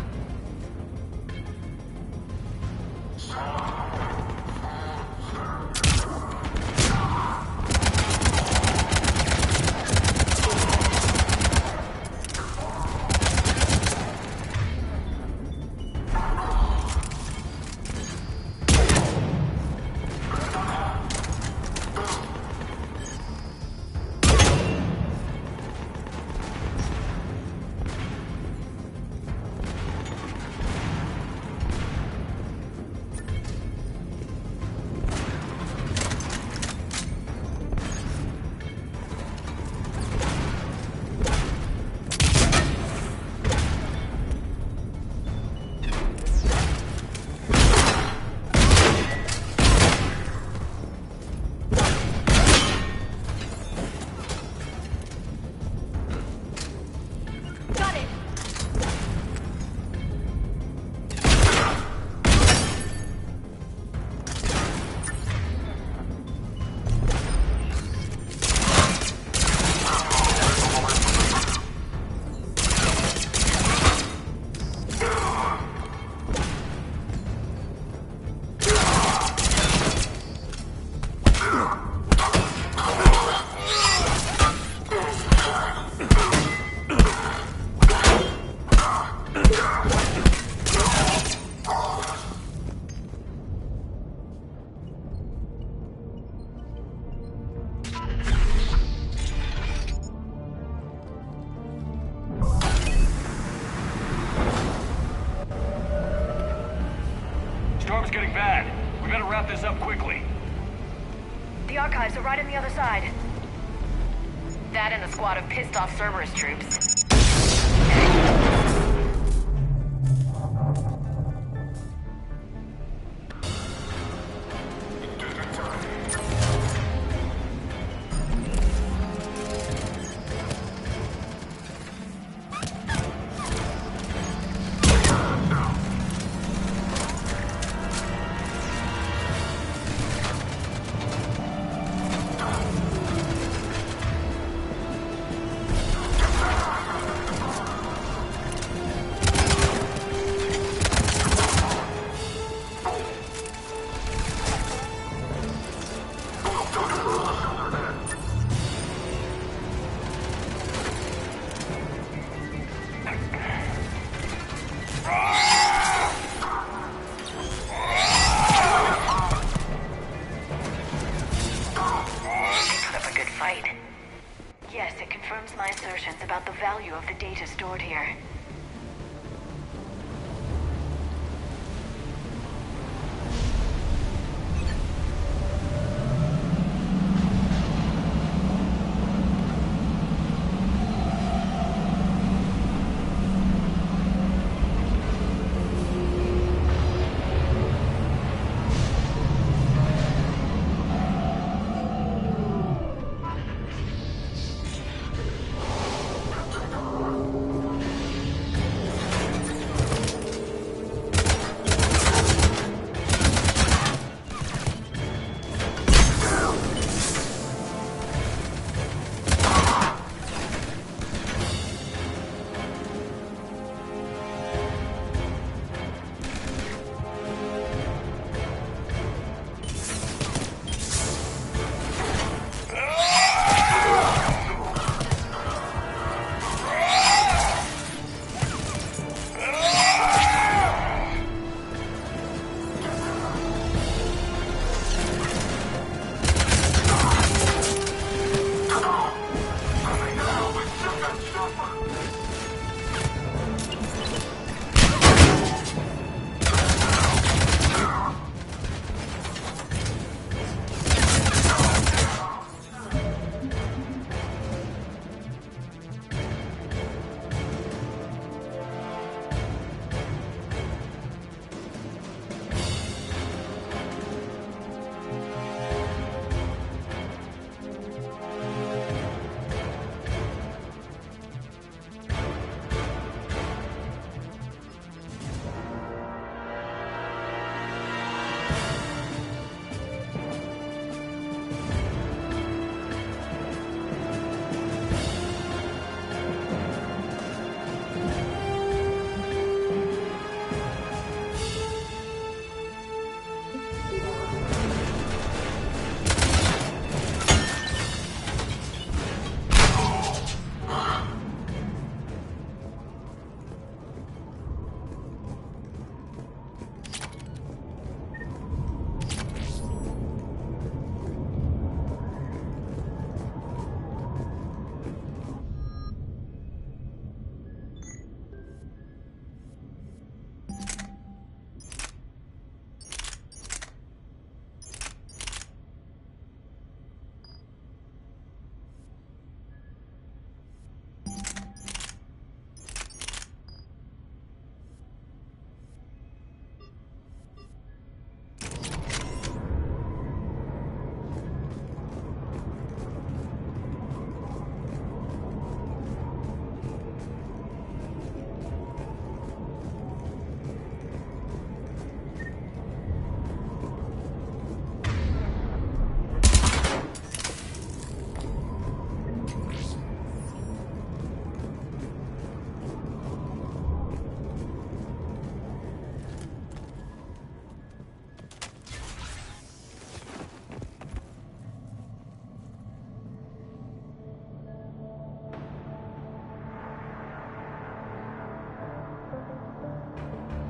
Storm's getting bad. We better wrap this up quickly. The archives are right on the other side. That and a squad of pissed off Cerberus troops. Yes, it confirms my assertions about the value of the data stored here.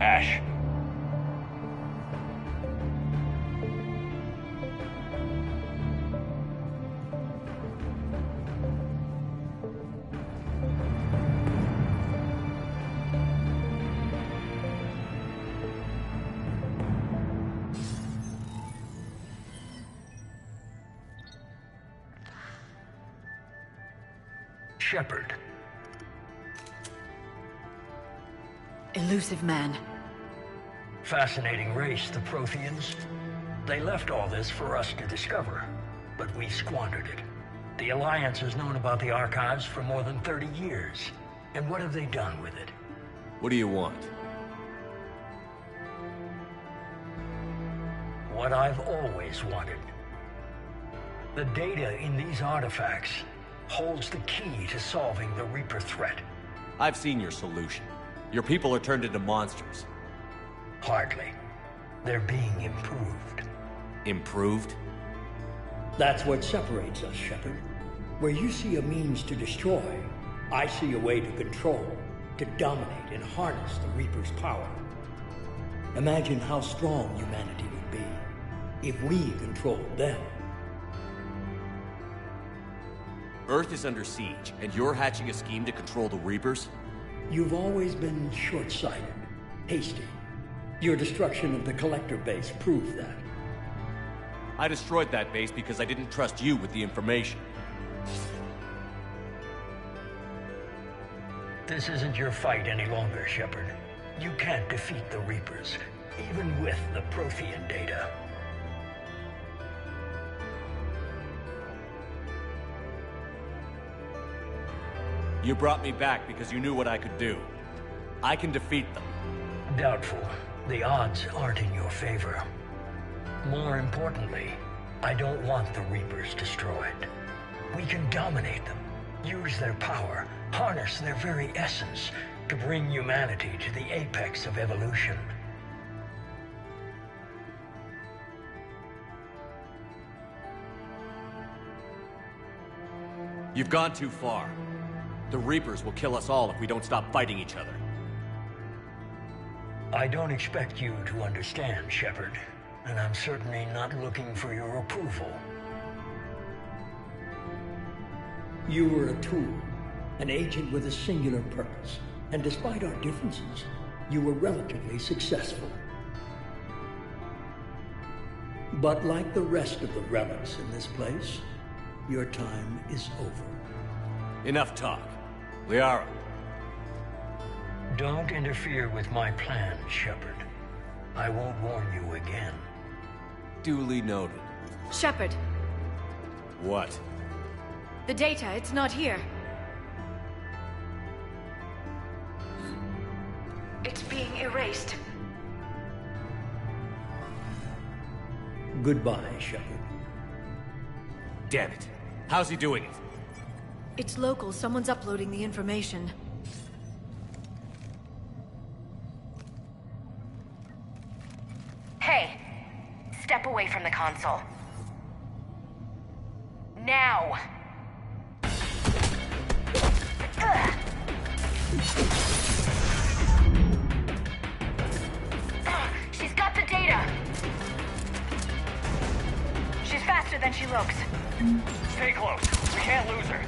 Ash. Shepard. Elusive man. Fascinating race, the Protheans. They left all this for us to discover, but we squandered it. The Alliance has known about the archives for more than 30 years. And what have they done with it? What do you want? What I've always wanted. The data in these artifacts holds the key to solving the Reaper threat. I've seen your solution. Your people are turned into monsters. Hardly. They're being improved. Improved? That's what separates us, Shepard. Where you see a means to destroy, I see a way to control, to dominate and harness the Reaper's power. Imagine how strong humanity would be if we controlled them. Earth is under siege, and you're hatching a scheme to control the Reapers? You've always been short-sighted, hasty. Your destruction of the Collector base proved that. I destroyed that base because I didn't trust you with the information. This isn't your fight any longer, Shepard. You can't defeat the Reapers, even with the Prothean data. You brought me back because you knew what I could do. I can defeat them. Doubtful. The odds aren't in your favor. More importantly, I don't want the Reapers destroyed. We can dominate them, use their power, harness their very essence to bring humanity to the apex of evolution. You've gone too far. The Reapers will kill us all if we don't stop fighting each other. I don't expect you to understand, Shepard, and I'm certainly not looking for your approval. You were a tool, an agent with a singular purpose, and despite our differences, you were relatively successful. But like the rest of the relics in this place, your time is over. Enough talk. Liara. Don't interfere with my plans, Shepard. I won't warn you again. Duly noted. Shepard. What? The data, it's not here. It's being erased. Goodbye, Shepard. Damn it. How's he doing it? It's local. Someone's uploading the information. Hey, step away from the console. Now! She's got the data! She's faster than she looks. Stay close. We can't lose her.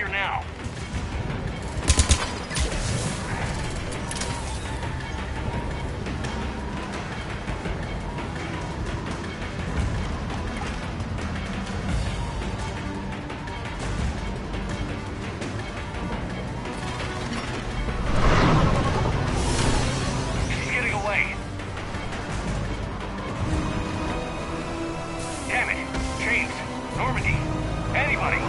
here now. She's getting away. Damn it. James, Normandy, anybody.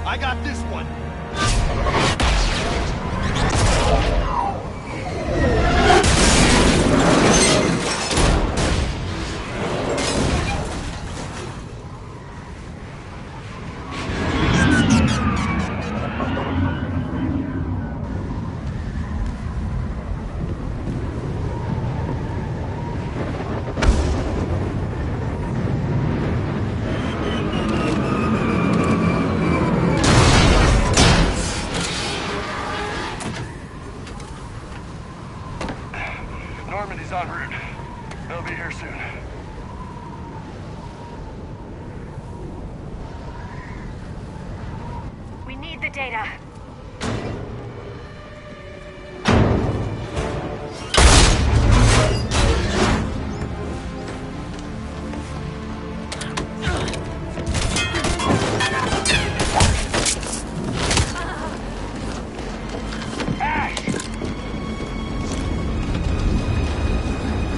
I got this one. Normandy's en route. They'll be here soon. We need the data.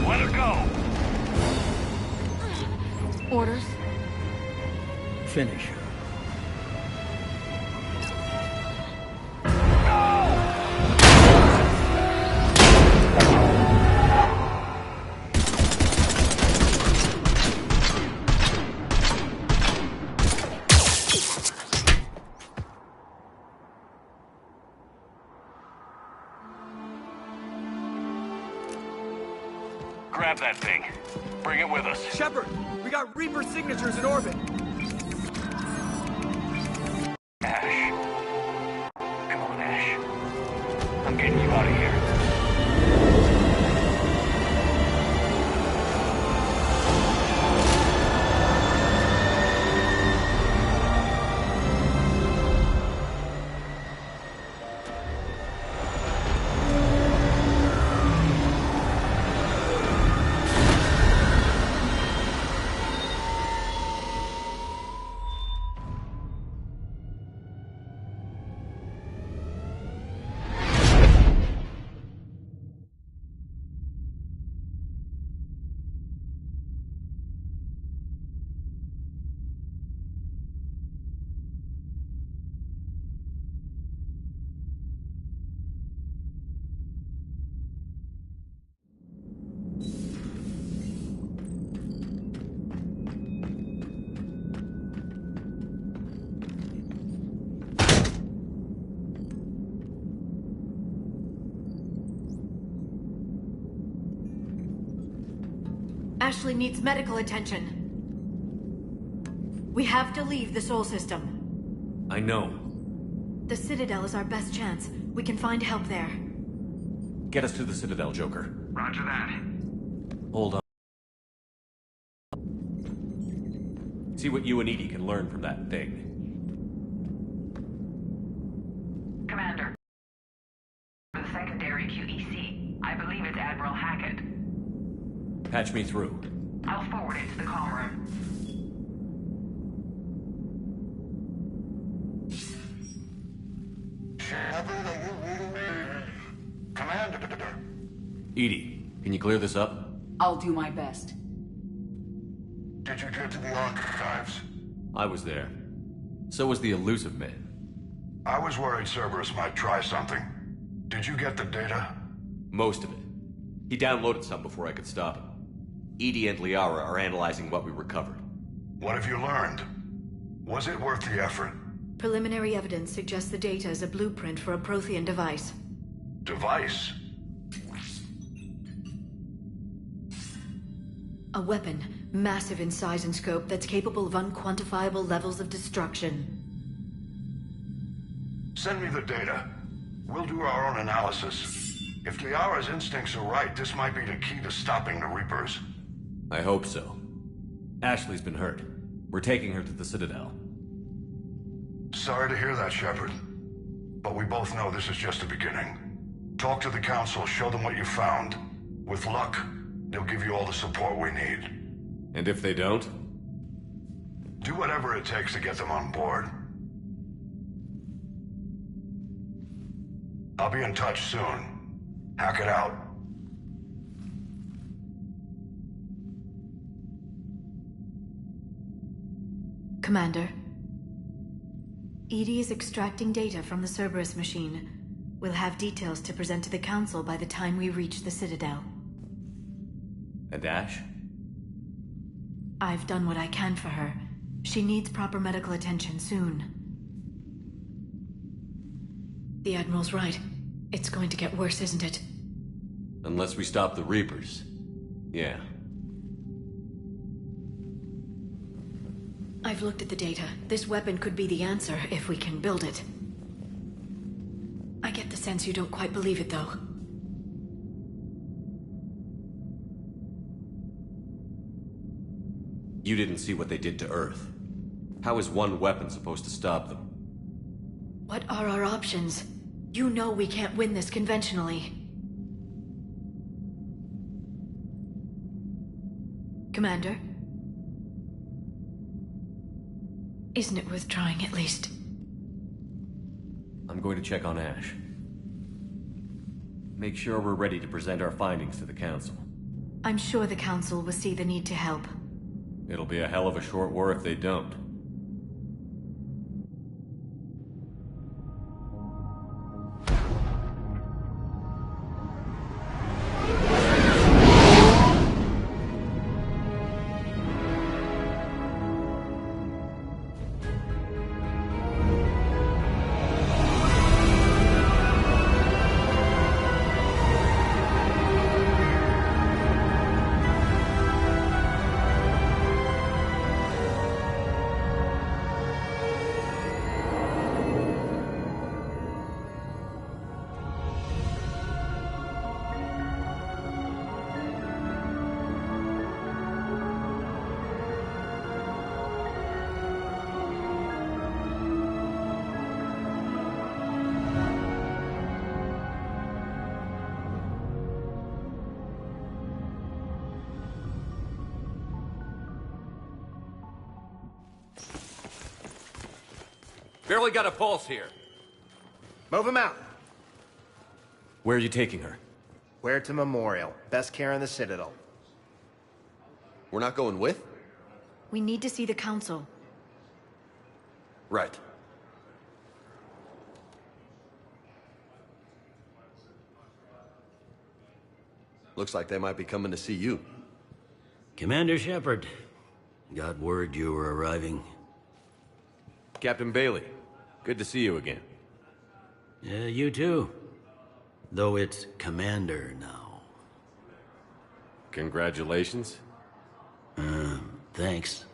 Let her go. Orders? Finish her. Grab that thing. Bring it with us. Shepard, we got Reaper signatures in orbit. Ash. Come on, Ash. I'm getting you out of here. Ashley needs medical attention. We have to leave the Sol system. I know. The Citadel is our best chance. We can find help there. Get us to the Citadel, Joker. Roger that. Hold on. See what you and Edie can learn from that thing. Commander. The secondary QEC. I believe it's Admiral Hackett. Patch me through. I'll forward it to the comm room. Commander. Edie, can you clear this up? I'll do my best. Did you get to the archives? I was there. So was the elusive man. I was worried Cerberus might try something. Did you get the data? Most of it. He downloaded some before I could stop him. Edie and Liara are analyzing what we recovered. What have you learned? Was it worth the effort? Preliminary evidence suggests the data is a blueprint for a Prothean device. Device? A weapon, massive in size and scope, that's capable of unquantifiable levels of destruction. Send me the data. We'll do our own analysis. If Liara's instincts are right, this might be the key to stopping the Reapers. I hope so. Ashley's been hurt. We're taking her to the Citadel. Sorry to hear that, Shepard. But we both know this is just the beginning. Talk to the Council, show them what you found. With luck, they'll give you all the support we need. And if they don't? Do whatever it takes to get them on board. I'll be in touch soon. Hack it out. Commander. EDI is extracting data from the Cerberus machine. We'll have details to present to the Council by the time we reach the Citadel. And Ash? I've done what I can for her. She needs proper medical attention soon. The Admiral's right. It's going to get worse, isn't it? Unless we stop the Reapers. Yeah. I've looked at the data. This weapon could be the answer if we can build it. I get the sense you don't quite believe it, though. You didn't see what they did to Earth. How is one weapon supposed to stop them? What are our options? You know we can't win this conventionally. Commander? Isn't it worth trying at least? I'm going to check on Ash. Make sure we're ready to present our findings to the Council. I'm sure the Council will see the need to help. It'll be a hell of a short war if they don't. Barely got a pulse here. Move him out. Where are you taking her? Where to Memorial. Best care in the Citadel. We're not going with? We need to see the Council. Right. Looks like they might be coming to see you. Commander Shepard. Got word you were arriving. Captain Bailey. Good to see you again. Yeah, you too. Though it's Commander now. Congratulations. Thanks.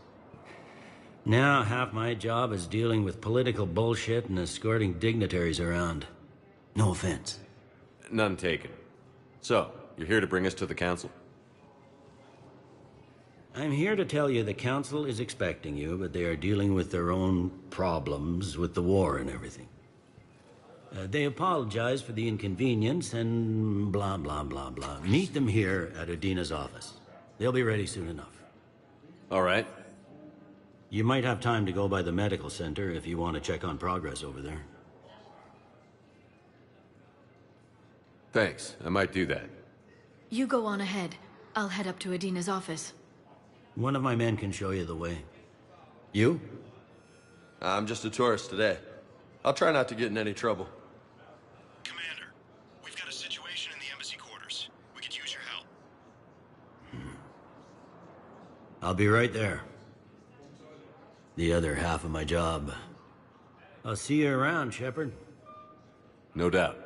Now half my job is dealing with political bullshit and escorting dignitaries around. No offense. None taken. So, you're here to bring us to the Council? I'm here to tell you the Council is expecting you, but they are dealing with their own problems with the war and everything. They apologize for the inconvenience and blah, blah, blah, blah. Meet them here at Adina's office. They'll be ready soon enough. All right. You might have time to go by the medical center if you want to check on progress over there. Thanks. I might do that. You go on ahead. I'll head up to Adina's office. One of my men can show you the way. You? I'm just a tourist today. I'll try not to get in any trouble. Commander, we've got a situation in the embassy quarters. We could use your help. I'll be right there. The other half of my job. I'll see you around, Shepard. No doubt.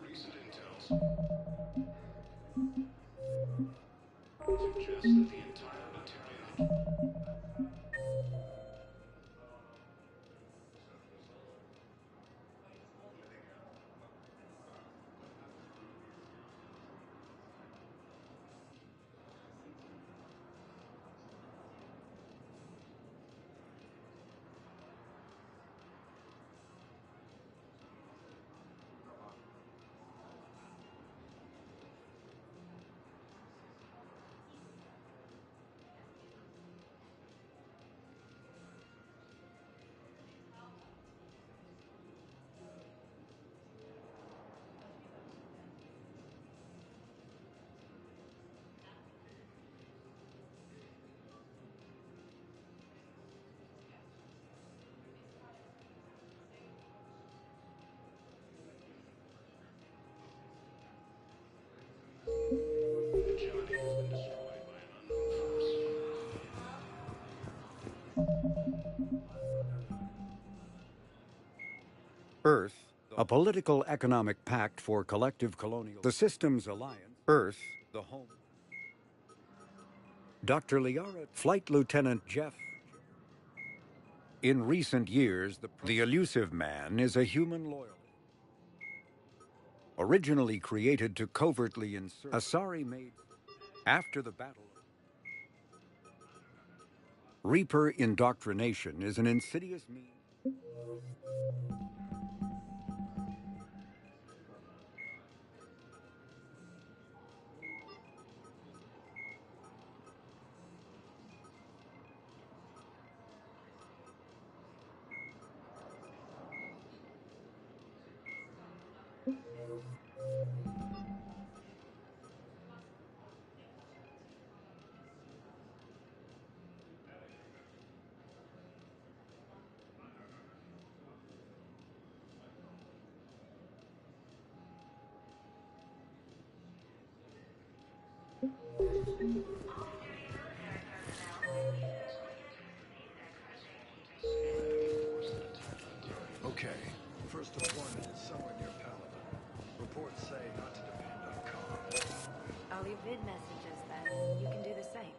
Recent intel suggests that the entire material... Earth, a political economic pact for collective colonial. The Systems Alliance. Earth, the home. Dr. Liara, Flight Lieutenant Jeff. In recent years, the elusive man is a human loyalist. Originally created to covertly insert Asari made after the battle. Reaper indoctrination is an insidious means. Okay. First deployment is somewhere near Paladin. Reports say not to depend on comm. I'll leave vid messages then. You can do the same.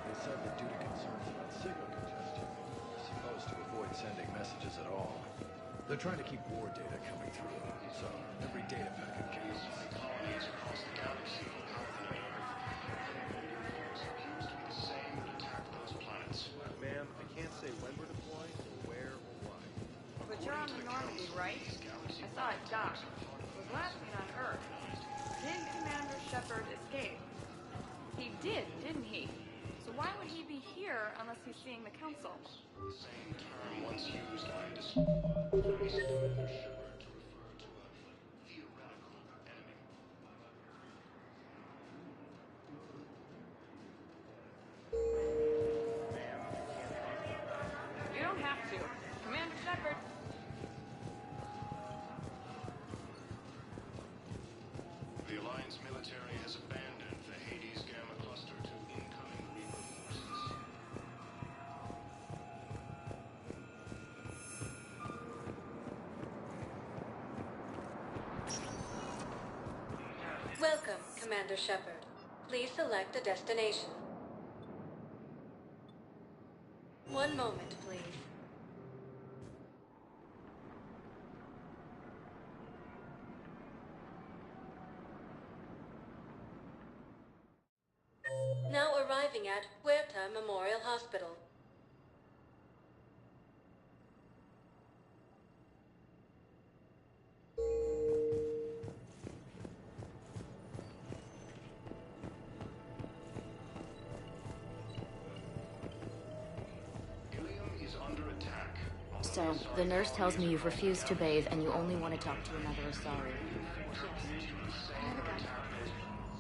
They said that due to concerns about signal congestion, they're supposed to avoid sending messages at all. They're trying to keep war data coming through, so every data packet counts. Colonies across the galaxy Ma'am, I can't say when we're deploying, or where, or why. But you're on the Normandy, right? I saw it dock. It was last seen on Earth. Did Commander Shepard escape? He did, didn't he? So why would he be here unless he's seeing the Council? The same term once used by Commander Shepard to refer to a theoretical enemy. You don't have to. Commander Shepard. The Alliance military has abandoned the Hades Gamma Cluster to incoming Reaper forces. Welcome, Commander Shepard. Please select a destination. One moment, please. Now arriving at Huerta Memorial Hospital. So, the nurse tells me you've refused to bathe and you only want to talk to another Asari.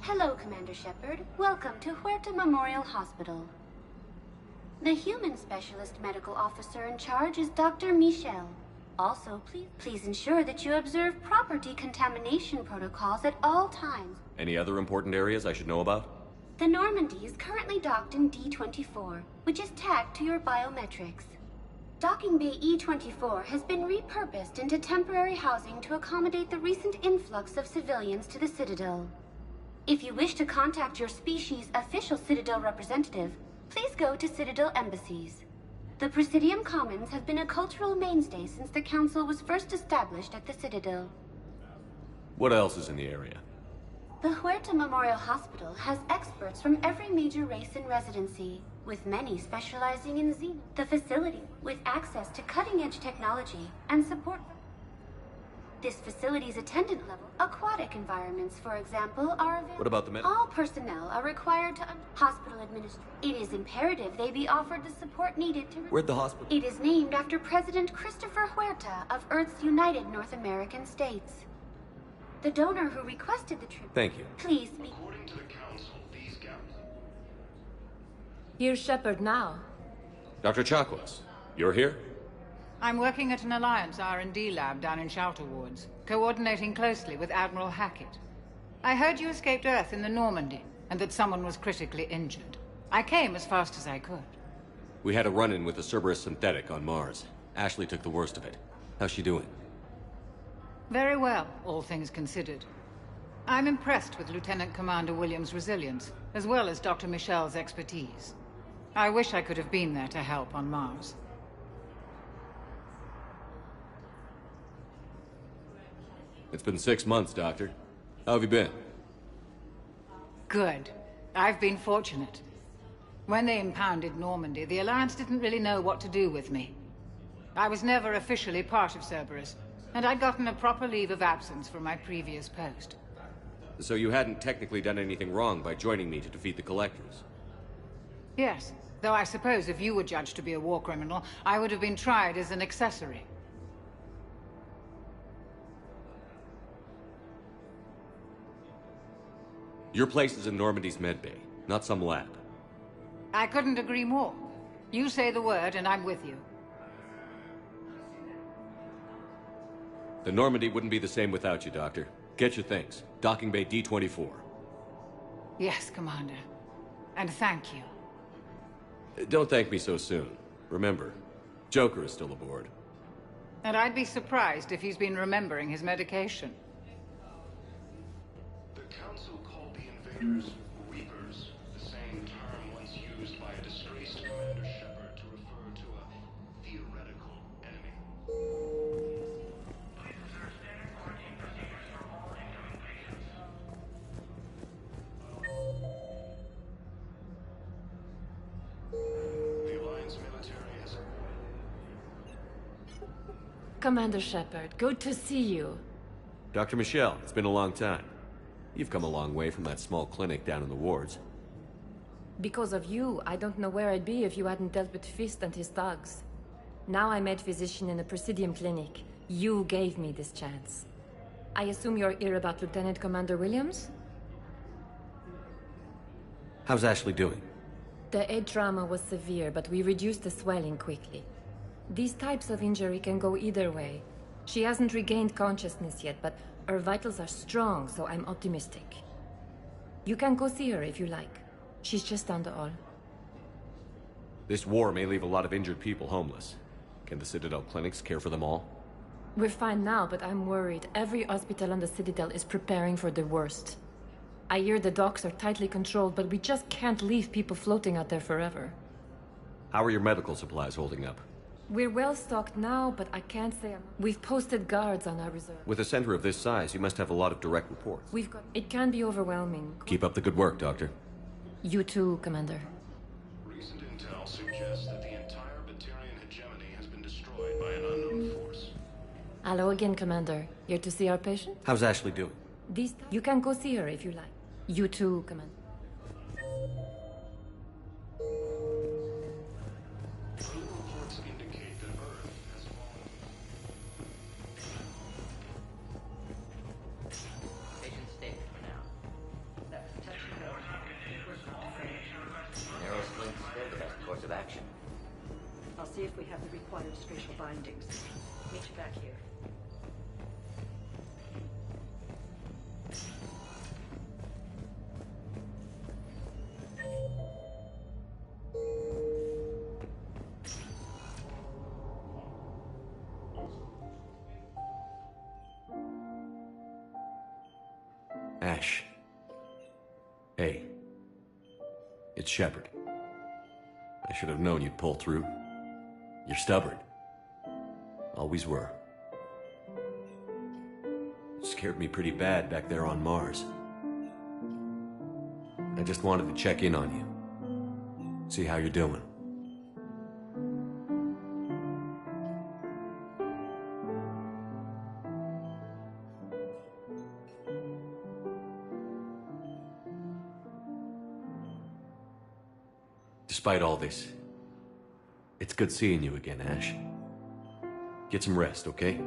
Hello, Commander Shepard. Welcome to Huerta Memorial Hospital. The human specialist medical officer in charge is Dr. Michel. Also, please ensure that you observe proper decontamination protocols at all times. Any other important areas I should know about? The Normandy is currently docked in D-24, which is tagged to your biometrics. Docking Bay E-24 has been repurposed into temporary housing to accommodate the recent influx of civilians to the Citadel. If you wish to contact your species' official Citadel representative, please go to Citadel embassies. The Presidium Commons have been a cultural mainstay since the Council was first established at the Citadel. What else is in the area? The Huerta Memorial Hospital has experts from every major race in residency, with many specializing in Xeno. The facility, with access to cutting-edge technology and support. This facility's attendant level, aquatic environments, for example, are available. What about the All personnel are required to hospital administration. It is imperative they be offered the support needed to. Where'd the hospital? It is named after President Christopher Huerta of Earth's United North American States. The donor who requested the trip. Thank you. Please speak. According to the Council, these gaps. Here's Shepard now. Dr. Chakwas, you're here? I'm working at an Alliance R&D lab down in Shelter Woods, coordinating closely with Admiral Hackett. I heard you escaped Earth in the Normandy, and that someone was critically injured. I came as fast as I could. We had a run-in with the Cerberus synthetic on Mars. Ashley took the worst of it. How's she doing? Very well, all things considered. I'm impressed with Lieutenant Commander Williams' resilience, as well as Dr. Michel's expertise. I wish I could have been there to help on Mars. It's been 6 months, Doctor. How have you been? Good. I've been fortunate. When they impounded Normandy, the Alliance didn't really know what to do with me. I was never officially part of Cerberus, and I'd gotten a proper leave of absence from my previous post. So you hadn't technically done anything wrong by joining me to defeat the Collectors? Yes, though I suppose if you were judged to be a war criminal, I would have been tried as an accessory. Your place is in Normandy's medbay, not some lab. I couldn't agree more. You say the word, and I'm with you. The Normandy wouldn't be the same without you, Doctor. Get your things. Docking Bay D-24. Yes, Commander. And thank you. Don't thank me so soon. Remember, Joker is still aboard. And I'd be surprised if he's been remembering his medication. The Council called the invaders Reapers, the same term once used by a disgraced Commander Shepard to refer to a theoretical enemy. The Alliance military has... Commander Shepard, good to see you. Dr. Michel, it's been a long time. You've come a long way from that small clinic down in the wards. Because of you, I don't know where I'd be if you hadn't dealt with Fist and his thugs. Now I'm head physician in a Presidium clinic. You gave me this chance. I assume you're here about Lieutenant Commander Williams? How's Ashley doing? The head trauma was severe, but we reduced the swelling quickly. These types of injury can go either way. She hasn't regained consciousness yet, but her vitals are strong, so I'm optimistic. You can go see her if you like. She's just down the hall. This war may leave a lot of injured people homeless. Can the Citadel clinics care for them all? We're fine now, but I'm worried. Every hospital on the Citadel is preparing for the worst. I hear the docks are tightly controlled, but we just can't leave people floating out there forever. How are your medical supplies holding up? We're well stocked now, but I can't say we've posted guards on our reserve. With a center of this size, you must have a lot of direct reports. It can be overwhelming. Keep up the good work, Doctor. You too, Commander. Recent intel suggests that the entire Batarian hegemony has been destroyed by an unknown force. Hello again, Commander. Here to see our patient? How's Ashley doing? You can go see her if you like. You too, Commander. Reports indicate that Earth has fallen. Patient stable for now. That protection code. Narrow sling is still the best course of action. I'll see if we have the required spatial bindings. Meet you back here. Ash. Hey. It's Shepard. I should have known you'd pull through. You're stubborn. Always were. It scared me pretty bad back there on Mars. I just wanted to check in on you. See how you're doing. Despite all this, it's good seeing you again, Ash. Get some rest, okay?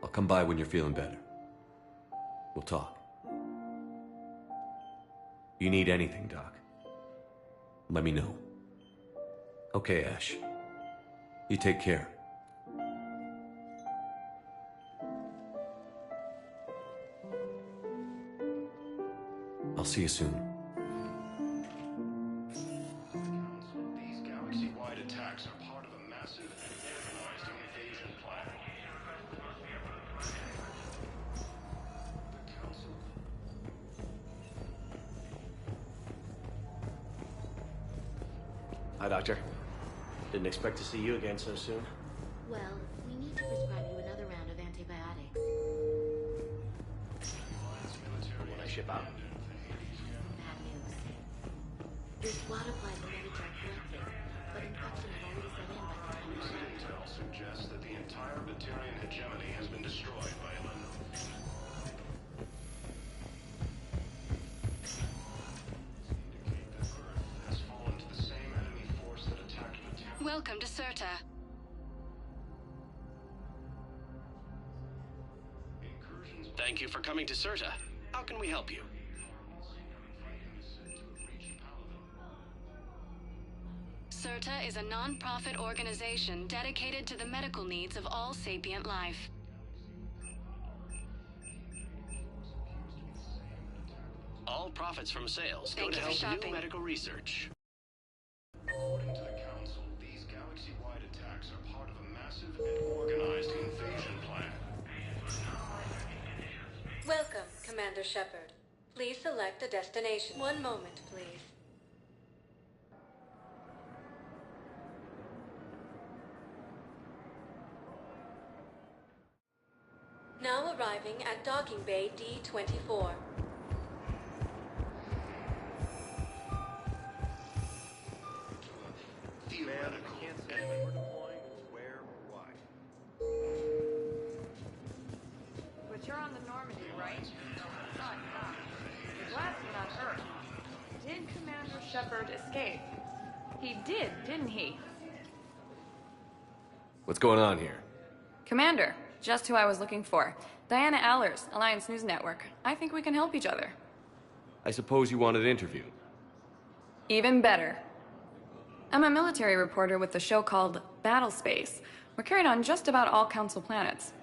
I'll come by when you're feeling better. We'll talk. You need anything, Doc, let me know. Okay, Ash. You take care. I'll see you soon. These galaxy-wide attacks are part of a massive and organized invasion plan. The Council... Hi, Doctor. Didn't expect to see you again so soon. Well, we need to prescribe you another round of antibiotics. When I ship out? Bad news. Your squad applied the Medidrug correctly, but infection had already set in by the time you shipped. Intel suggests that the entire Batarian hegemony has been destroyed by Elena. Has fallen to the same enemy force that attacked Batarian. Welcome to Serta. Thank you for coming to Serta. How can we help you? Serta is a non-profit organization dedicated to the medical needs of all sapient life. All profits from sales go Thank to you for help shopping. new medical research. According to the Council, these galaxy-wide attacks are part of a massive and organized invasion plan. Welcome, Commander Shepard. Please select a destination. One moment, please. Now arriving at Docking Bay D-24. Man, I can't say when we're deploying, where, or why. But you're on the Normandy, right? I saw it dock. Was last seen on Earth. Did Commander Shepard escape? He did, didn't he? What's going on here? Commander, just who I was looking for. Diana Allers, Alliance News Network. I think we can help each other. I suppose you wanted an interview. Even better. I'm a military reporter with the show called Battle Space. We're carried on just about all Council planets.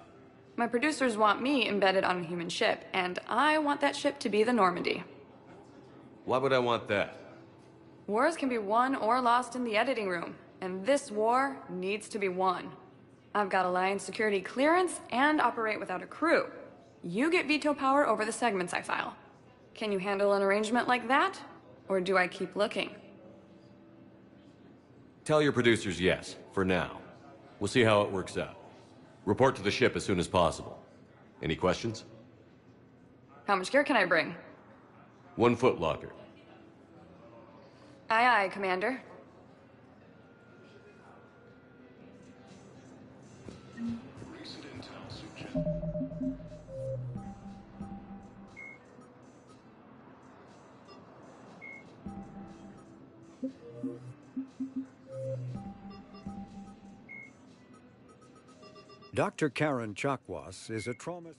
My producers want me embedded on a human ship, and I want that ship to be the Normandy. Why would I want that? Wars can be won or lost in the editing room, and this war needs to be won. I've got Alliance security clearance and operate without a crew. You get veto power over the segments I file. Can you handle an arrangement like that? Or do I keep looking? Tell your producers yes, for now. We'll see how it works out. Report to the ship as soon as possible. Any questions? How much gear can I bring? 1 foot locker. Aye, aye, Commander. Recent intel suggests... Dr. Karen Chakwas is a trauma...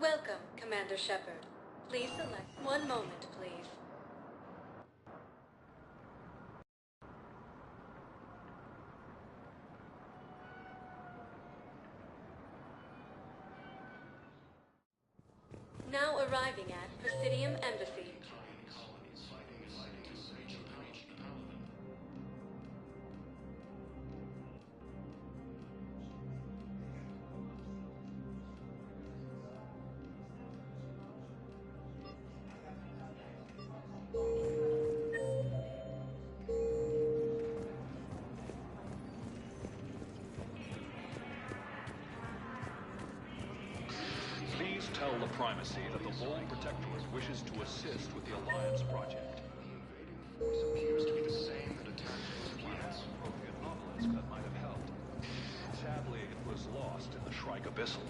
Welcome, Commander Shepard. Please select... One moment, please. Now arriving at Presidium Embassy. Please tell the Primacy that the Bold Protectorate wishes to assist with the Alliance project. The invading force appears to be the same that attacked those planets. An obelisk that might have helped. Sadly, it was lost in the Shrike Abyssal.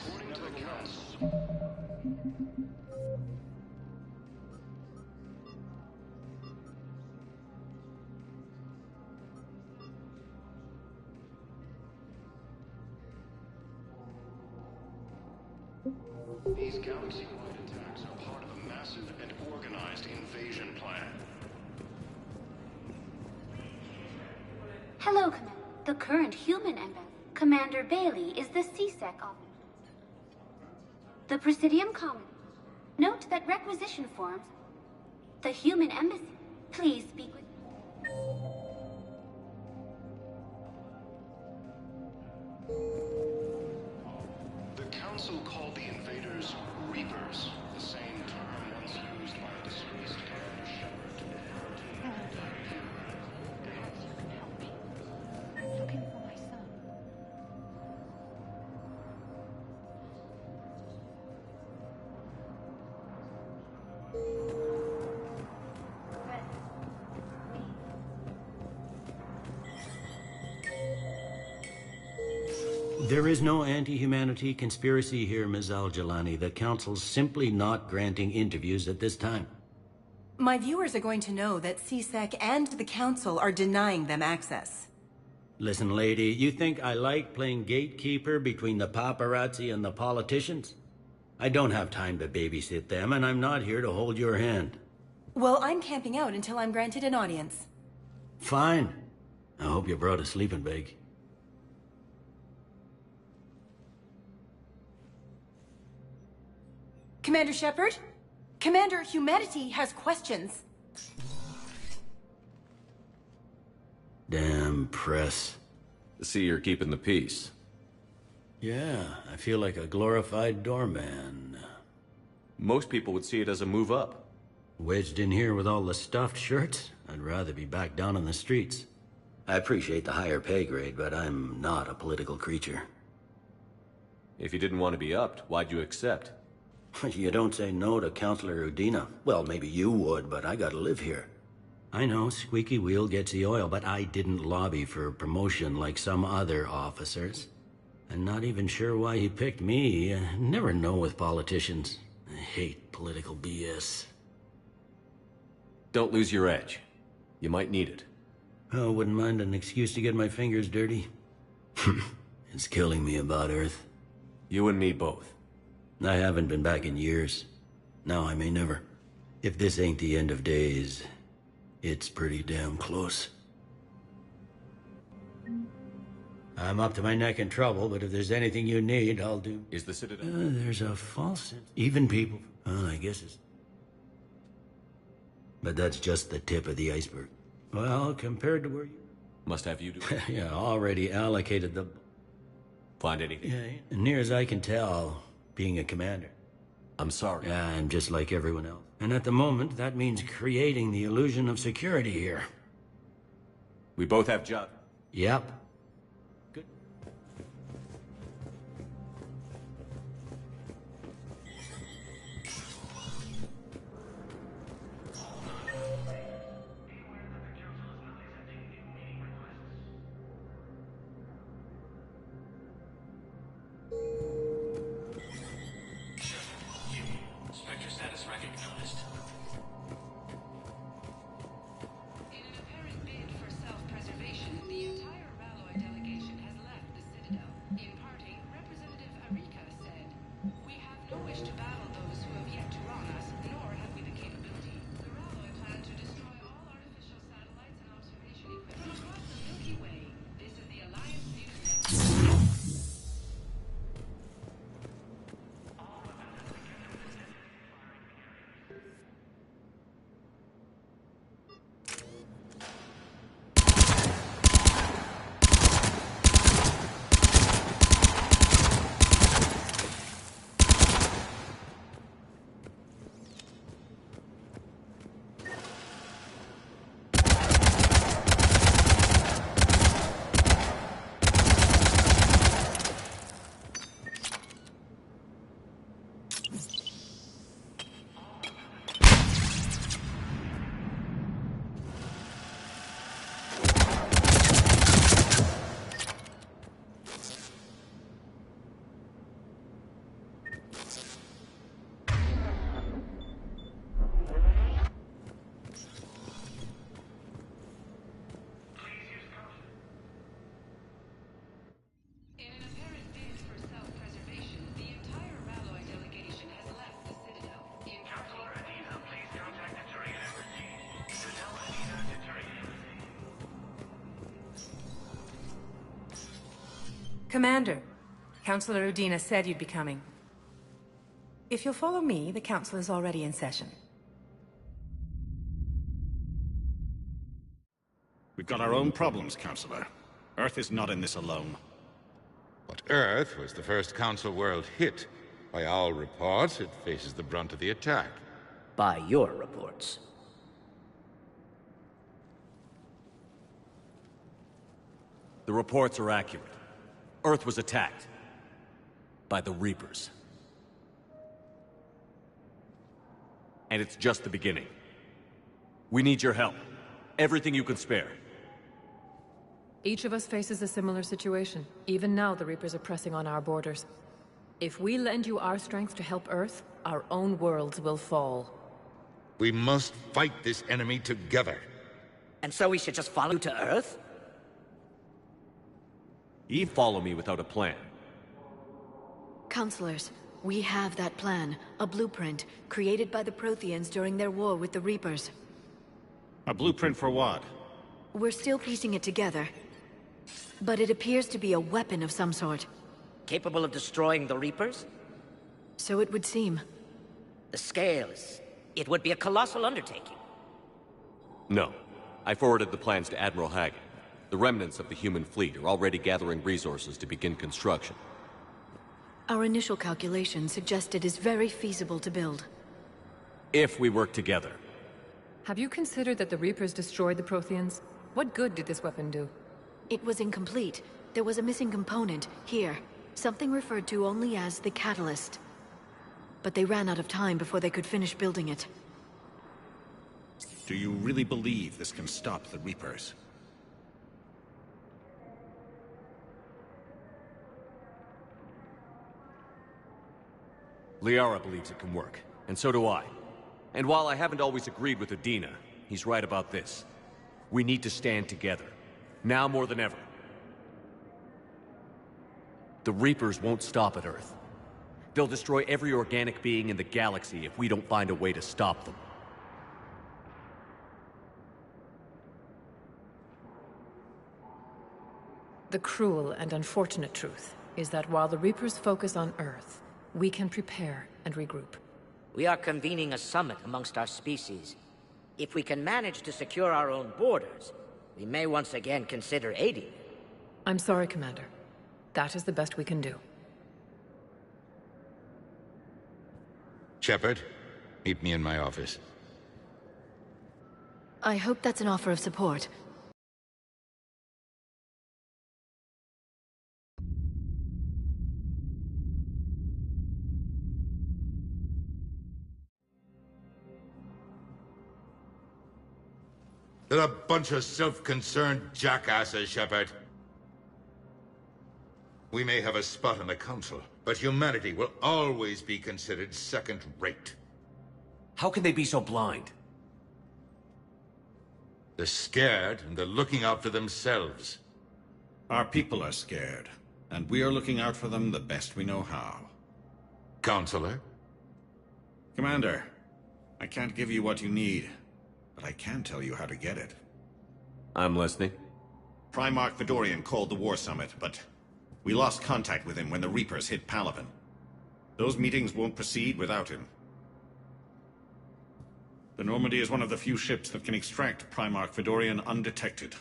According to the Council... These galaxy-wide attacks are part of a massive and organized invasion plan. Hello, Commander. The current human embassy, Commander Bailey, is the CSEC officer. The Presidium Commons. Note that requisition forms. The human embassy. Please speak with. The Council called the invaders Reapers, the same term once used by a disgraced Commander Shepard. Perhaps you can help me. I'm looking for my son. There is no anti-humanity conspiracy here, Ms. Al-Jalani. The Council's simply not granting interviews at this time. My viewers are going to know that CSEC and the Council are denying them access. Listen, lady, you think I like playing gatekeeper between the paparazzi and the politicians? I don't have time to babysit them, and I'm not here to hold your hand. Well, I'm camping out until I'm granted an audience. Fine. I hope you brought a sleeping bag. Commander Shepard? Commander, humanity has questions. Damn press. See, you're keeping the peace. Yeah, I feel like a glorified doorman. Most people would see it as a move up. Wedged in here with all the stuffed shirts, I'd rather be back down on the streets. I appreciate the higher pay grade, but I'm not a political creature. If you didn't want to be upped, why'd you accept? You don't say no to Counselor Udina. Well, maybe you would, but I gotta live here. I know, squeaky wheel gets the oil, but I didn't lobby for promotion like some other officers. I'm not even sure why he picked me. I never know with politicians. I hate political BS. Don't lose your edge. You might need it. Oh, wouldn't mind an excuse to get my fingers dirty. It's killing me about Earth. You and me both. I haven't been back in years. Now I may never. If this ain't the end of days, it's pretty damn close. I'm up to my neck in trouble, but if there's anything you need, I'll do. Is the Citadel? There's a false sense. Even people. Well, I guess it's... But that's just the tip of the iceberg. Well, compared to where you... Must have you do it. Yeah, already allocated the... Find anything? Yeah, near as I can tell, being a commander. I'm sorry. Yeah, I'm just like everyone else. And at the moment, that means creating the illusion of security here. We both have jobs. Yep. Good. Spectre status recognized. In an apparent bid for self-preservation, the entire realm Commander, Councilor Udina said you'd be coming. If you'll follow me, the council is already in session. We've got our own problems, Councilor. Earth is not in this alone. But Earth was the first Council world hit. By all reports, it faces the brunt of the attack. By your reports. The reports are accurate. Earth was attacked. By the Reapers. And it's just the beginning. We need your help. Everything you can spare. Each of us faces a similar situation. Even now, the Reapers are pressing on our borders. If we lend you our strength to help Earth, our own worlds will fall. We must fight this enemy together. And so we should just follow you to Earth? You follow me without a plan. Counselors, we have that plan. A blueprint, created by the Protheans during their war with the Reapers. A blueprint for what? We're still piecing it together. But it appears to be a weapon of some sort. Capable of destroying the Reapers? So it would seem. The scales. It would be a colossal undertaking. No. I forwarded the plans to Admiral Hagen. The remnants of the human fleet are already gathering resources to begin construction. Our initial calculations suggest it is very feasible to build. If we work together. Have you considered that the Reapers destroyed the Protheans? What good did this weapon do? It was incomplete. There was a missing component, here. Something referred to only as the catalyst. But they ran out of time before they could finish building it. Do you really believe this can stop the Reapers? Liara believes it can work, and so do I. And while I haven't always agreed with Udina, he's right about this. We need to stand together. Now more than ever. The Reapers won't stop at Earth. They'll destroy every organic being in the galaxy if we don't find a way to stop them. The cruel and unfortunate truth is that while the Reapers focus on Earth, we can prepare and regroup. We are convening a summit amongst our species. If we can manage to secure our own borders, we may once again consider aiding. I'm sorry, Commander. That is the best we can do. Shepard, meet me in my office. I hope that's an offer of support. They're a bunch of self-concerned jackasses, Shepard. We may have a spot in the Council, but humanity will always be considered second-rate. How can they be so blind? They're scared, and they're looking out for themselves. Our people are scared, and we are looking out for them the best we know how. Counselor? Commander, I can't give you what you need, but I can tell you how to get it. I'm listening. Primarch Fedorian called the War Summit, but we lost contact with him when the Reapers hit Palaven. Those meetings won't proceed without him. The Normandy is one of the few ships that can extract Primarch Fedorian undetected.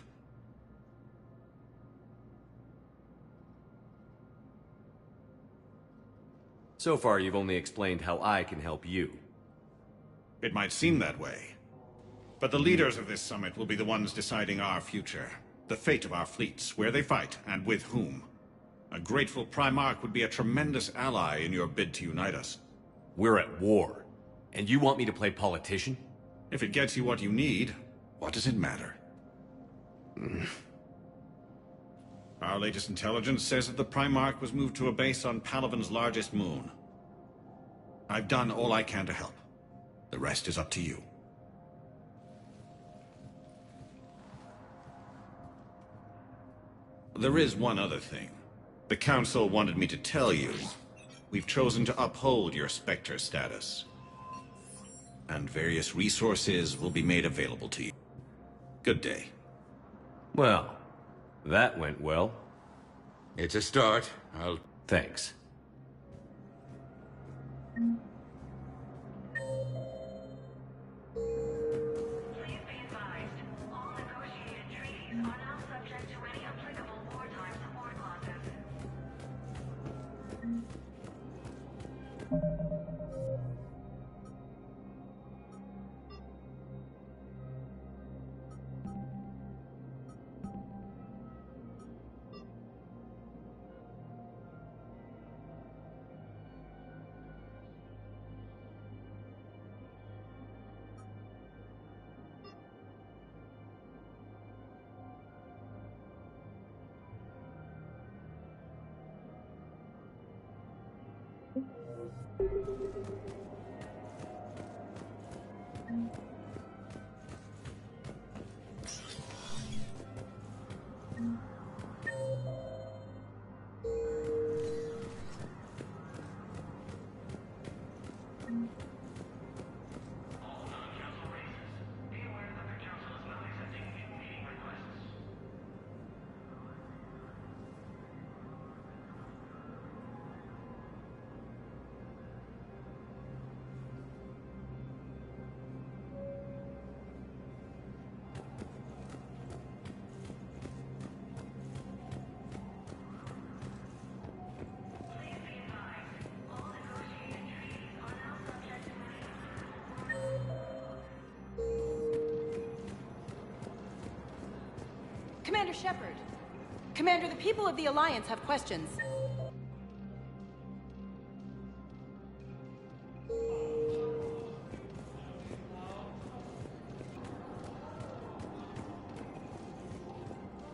So far, you've only explained how I can help you. It might seem that way. But the leaders of this summit will be the ones deciding our future. The fate of our fleets, where they fight, and with whom. A grateful Primarch would be a tremendous ally in your bid to unite us. We're at war. And you want me to play politician? If it gets you what you need, what does it matter? Our latest intelligence says that the Primarch was moved to a base on Palaven's largest moon. I've done all I can to help. The rest is up to you. There is one other thing. The Council wanted me to tell you. We've chosen to uphold your Spectre status. And various resources will be made available to you. Good day. Well, that went well. It's a start. Thanks. Commander Shepard. Commander, the people of the Alliance have questions.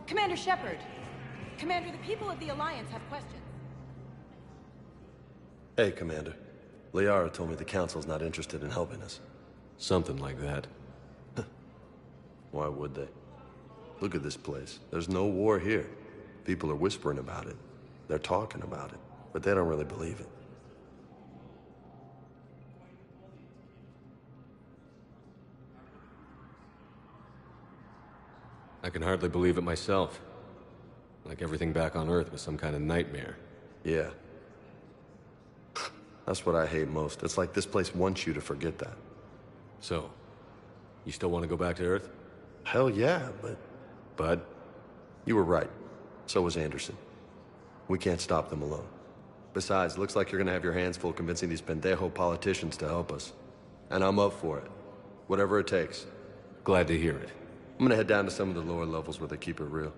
Commander Shepard. Commander, the people of the Alliance have questions. Hey, Commander. Liara told me the Council's not interested in helping us. Something like that. Why would they? Look at this place. There's no war here. People are whispering about it. They're talking about it, but they don't really believe it. I can hardly believe it myself. Like everything back on Earth was some kind of nightmare. Yeah. That's what I hate most. It's like this place wants you to forget that. So, you still want to go back to Earth? Hell yeah, but... Bud? You were right. So was Anderson. We can't stop them alone. Besides, looks like you're gonna have your hands full convincing these pendejo politicians to help us. And I'm up for it. Whatever it takes. Glad to hear it. I'm gonna head down to some of the lower levels where they keep it real.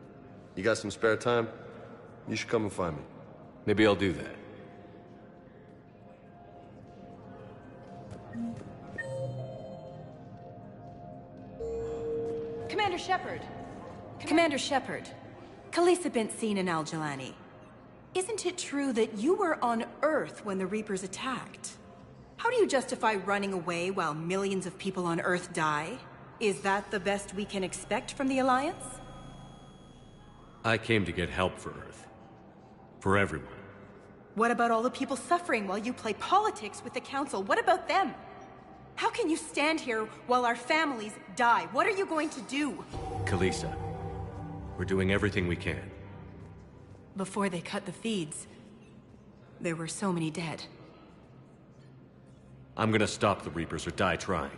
You got some spare time? You should come and find me. Maybe I'll do that. Commander Shepard. Commander Shepard. Khalisah bint seen in Al-Jalani. Isn't it true that you were on Earth when the Reapers attacked? How do you justify running away while millions of people on Earth die? Is that the best we can expect from the Alliance? I came to get help for Earth. For everyone. What about all the people suffering while you play politics with the Council? What about them? How can you stand here while our families die? What are you going to do? Khalisah, we're doing everything we can. Before they cut the feeds, there were so many dead. I'm gonna stop the Reapers or die trying.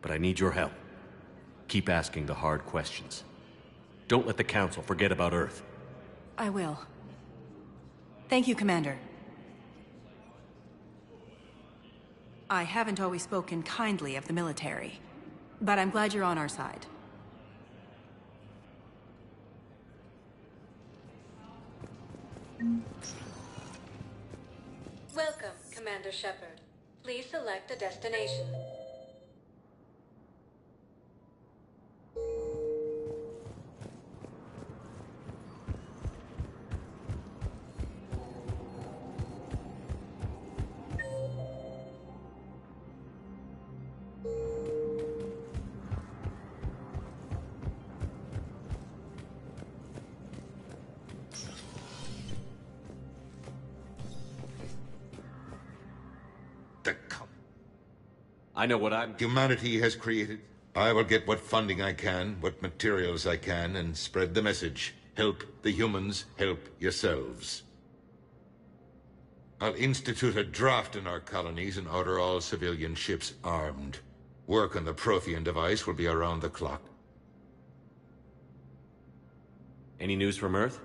But I need your help. Keep asking the hard questions. Don't let the Council forget about Earth. I will. Thank you, Commander. I haven't always spoken kindly of the military, but I'm glad you're on our side. Welcome, Commander Shepard. Please select a destination. I know what Humanity has created. I will get what funding I can, what materials I can, and spread the message. Help the humans, help yourselves. I'll institute a draft in our colonies and order all civilian ships armed. Work on the Prothean device will be around the clock. Any news from Earth?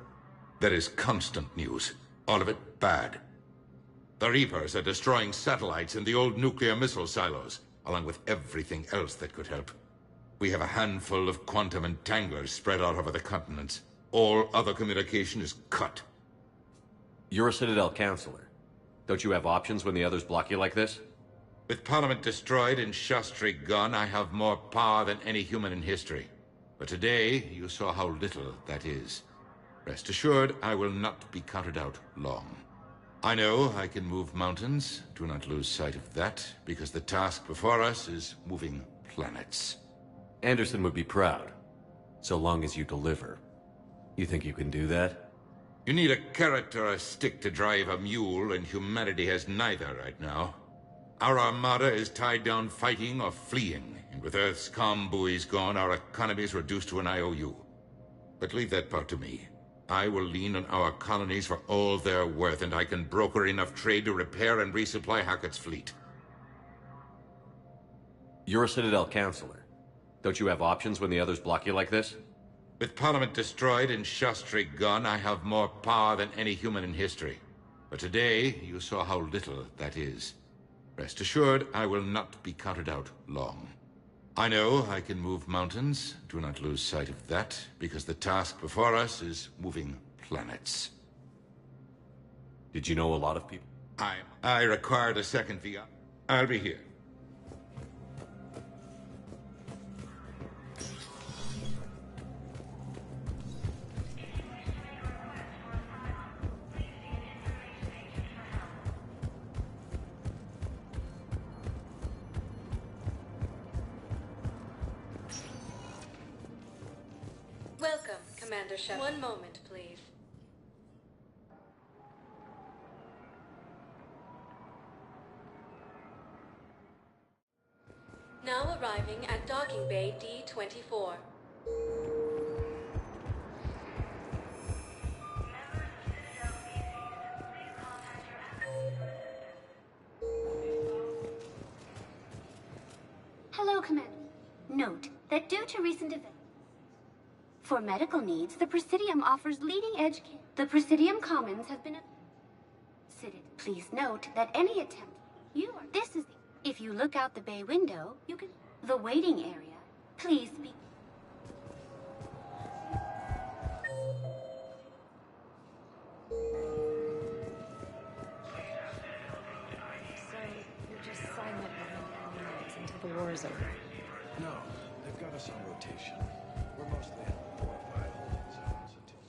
There is constant news. All of it bad. The Reapers are destroying satellites in the old nuclear missile silos, along with everything else that could help. We have a handful of quantum entanglers spread out over the continents. All other communication is cut. You're a Citadel counselor. Don't you have options when the others block you like this? With Parliament destroyed and Shastri gone, I have more power than any human in history. But today, you saw how little that is. Rest assured, I will not be counted out long. I know I can move mountains. Do not lose sight of that, because the task before us is moving planets. Anderson would be proud, so long as you deliver. You think you can do that? You need a carrot or a stick to drive a mule, and humanity has neither right now. Our armada is tied down fighting or fleeing, and with Earth's comm buoys gone, our economy is reduced to an IOU. But leave that part to me. I will lean on our colonies for all they're worth, and I can broker enough trade to repair and resupply Hackett's fleet. You're a Citadel counselor. Don't you have options when the others block you like this? With Parliament destroyed and Shastri gone, I have more power than any human in history. But today, you saw how little that is. Rest assured, I will not be counted out long. I know I can move mountains. Do not lose sight of that, because the task before us is moving planets. Did you know a lot of people? I required a second VR. I'll be here. Welcome, Commander Shepard. One moment, please. Now arriving at Docking Bay D-24. Hello, Commander. Note that due to recent events, for medical needs, the Presidium offers leading-edge care. The Presidium Commons have been... Please note that any attempt... This is... If you look out the bay window, you can... The waiting area. Please be... So, you just silently until the war is over? No, they've got us on rotation. We're mostly in glorified holding zones until...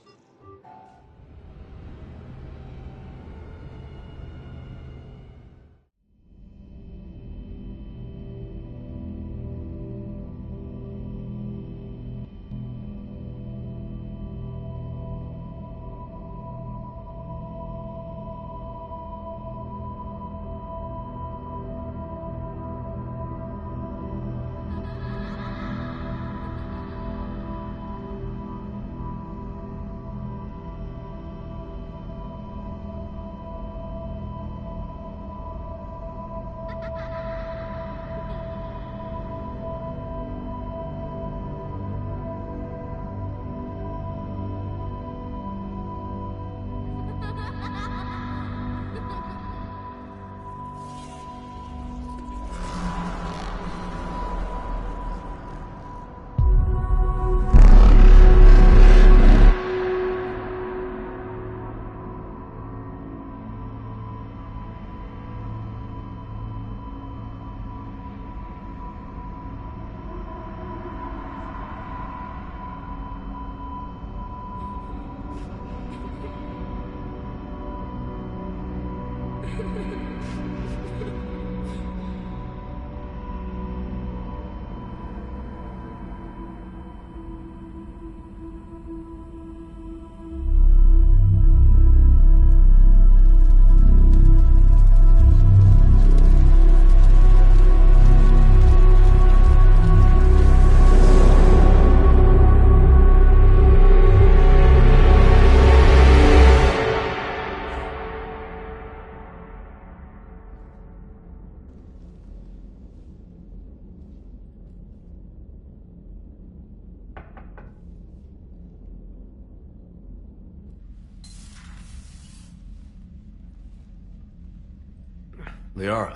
Liara,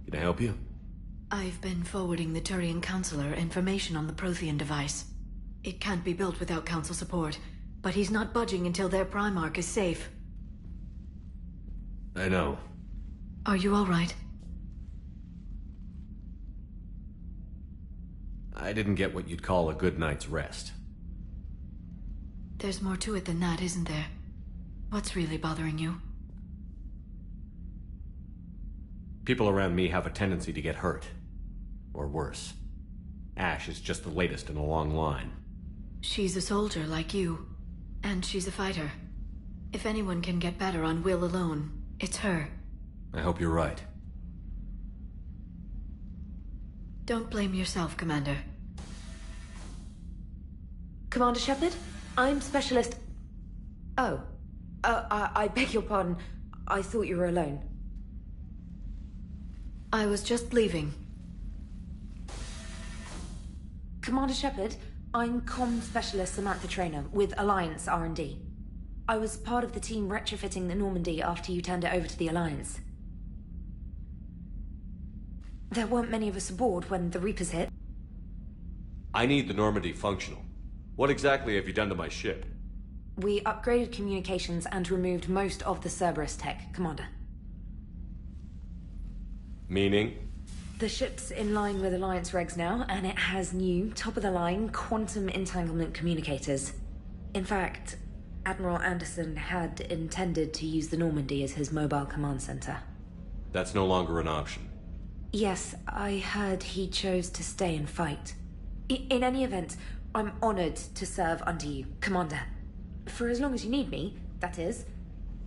can I help you? I've been forwarding the Turian Counselor information on the Prothean device. It can't be built without Council support, but he's not budging until their Primarch is safe. I know. Are you all right? I didn't get what you'd call a good night's rest. There's more to it than that, isn't there? What's really bothering you? People around me have a tendency to get hurt. Or worse. Ash is just the latest in a long line. She's a soldier like you. And she's a fighter. If anyone can get better on will alone, it's her. I hope you're right. Don't blame yourself, Commander. Commander Shepard? I'm Specialist... Oh. I beg your pardon. I thought you were alone. I was just leaving. Commander Shepard, I'm Comm Specialist Samantha Traynor with Alliance R&D. I was part of the team retrofitting the Normandy after you turned it over to the Alliance. There weren't many of us aboard when the Reapers hit. I need the Normandy functional. What exactly have you done to my ship? We upgraded communications and removed most of the Cerberus tech, Commander. Meaning? The ship's in line with Alliance regs now, and it has new, top-of-the-line, quantum entanglement communicators. In fact, Admiral Anderson had intended to use the Normandy as his mobile command center. That's no longer an option. Yes, I heard he chose to stay and fight. In any event, I'm honored to serve under you, Commander. For as long as you need me, that is.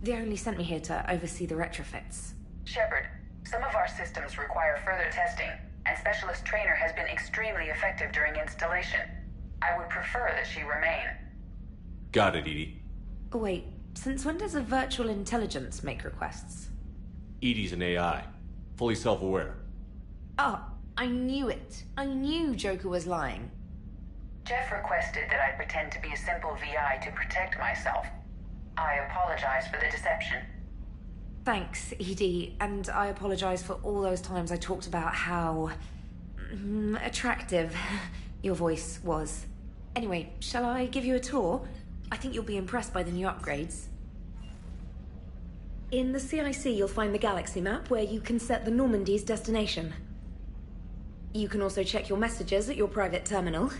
They only sent me here to oversee the retrofits. Shepard, some of our systems require further testing, and Specialist Traynor has been extremely effective during installation. I would prefer that she remain. Got it, Edie. Wait, since when does a virtual intelligence make requests? Edie's an AI. Fully self-aware. Oh, I knew it. I knew Joker was lying. Jeff requested that I pretend to be a simple VI to protect myself. I apologize for the deception. Thanks, Edie, and I apologize for all those times I talked about how... attractive your voice was. Anyway, shall I give you a tour? I think you'll be impressed by the new upgrades. In the CIC, you'll find the galaxy map where you can set the Normandy's destination. You can also check your messages at your private terminal.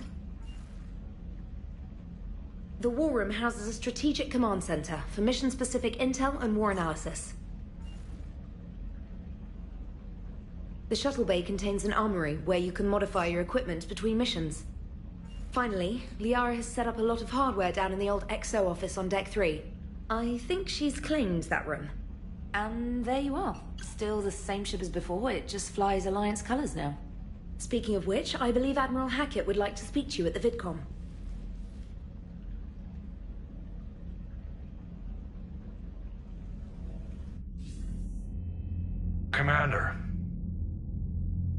The War Room houses a strategic command center for mission-specific intel and war analysis. The shuttle bay contains an armory where you can modify your equipment between missions. Finally, Liara has set up a lot of hardware down in the old XO office on Deck 3. I think she's claimed that room. And there you are. Still the same ship as before, it just flies Alliance colors now. Speaking of which, I believe Admiral Hackett would like to speak to you at the VidCom. Commander,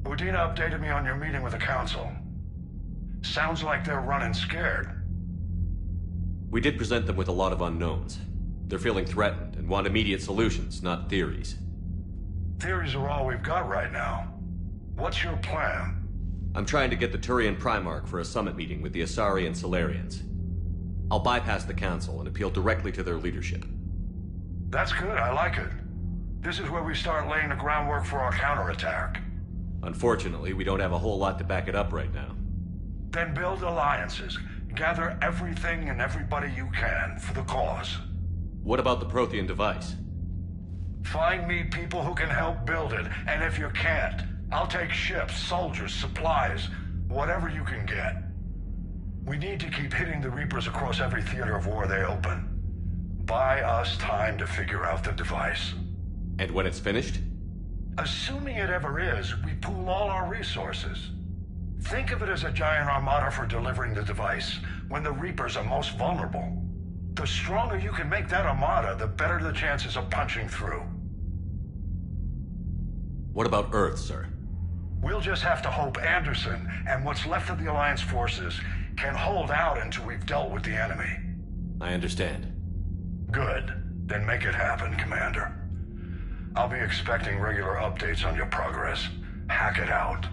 Udina updated me on your meeting with the Council. Sounds like they're running scared. We did present them with a lot of unknowns. They're feeling threatened and want immediate solutions, not theories. Theories are all we've got right now. What's your plan? I'm trying to get the Turian Primarch for a summit meeting with the Asari and Solarians. I'll bypass the Council and appeal directly to their leadership. That's good, I like it. This is where we start laying the groundwork for our counterattack. Unfortunately, we don't have a whole lot to back it up right now. Then build alliances. Gather everything and everybody you can for the cause. What about the Prothean device? Find me people who can help build it, and if you can't, I'll take ships, soldiers, supplies, whatever you can get. We need to keep hitting the Reapers across every theater of war they open. Buy us time to figure out the device. And when it's finished? Assuming it ever is, we pool all our resources. Think of it as a giant armada for delivering the device, when the Reapers are most vulnerable. The stronger you can make that armada, the better the chances of punching through. What about Earth, sir? We'll just have to hope Anderson and what's left of the Alliance forces can hold out until we've dealt with the enemy. I understand. Good. Then make it happen, Commander. I'll be expecting regular updates on your progress. Hack it out.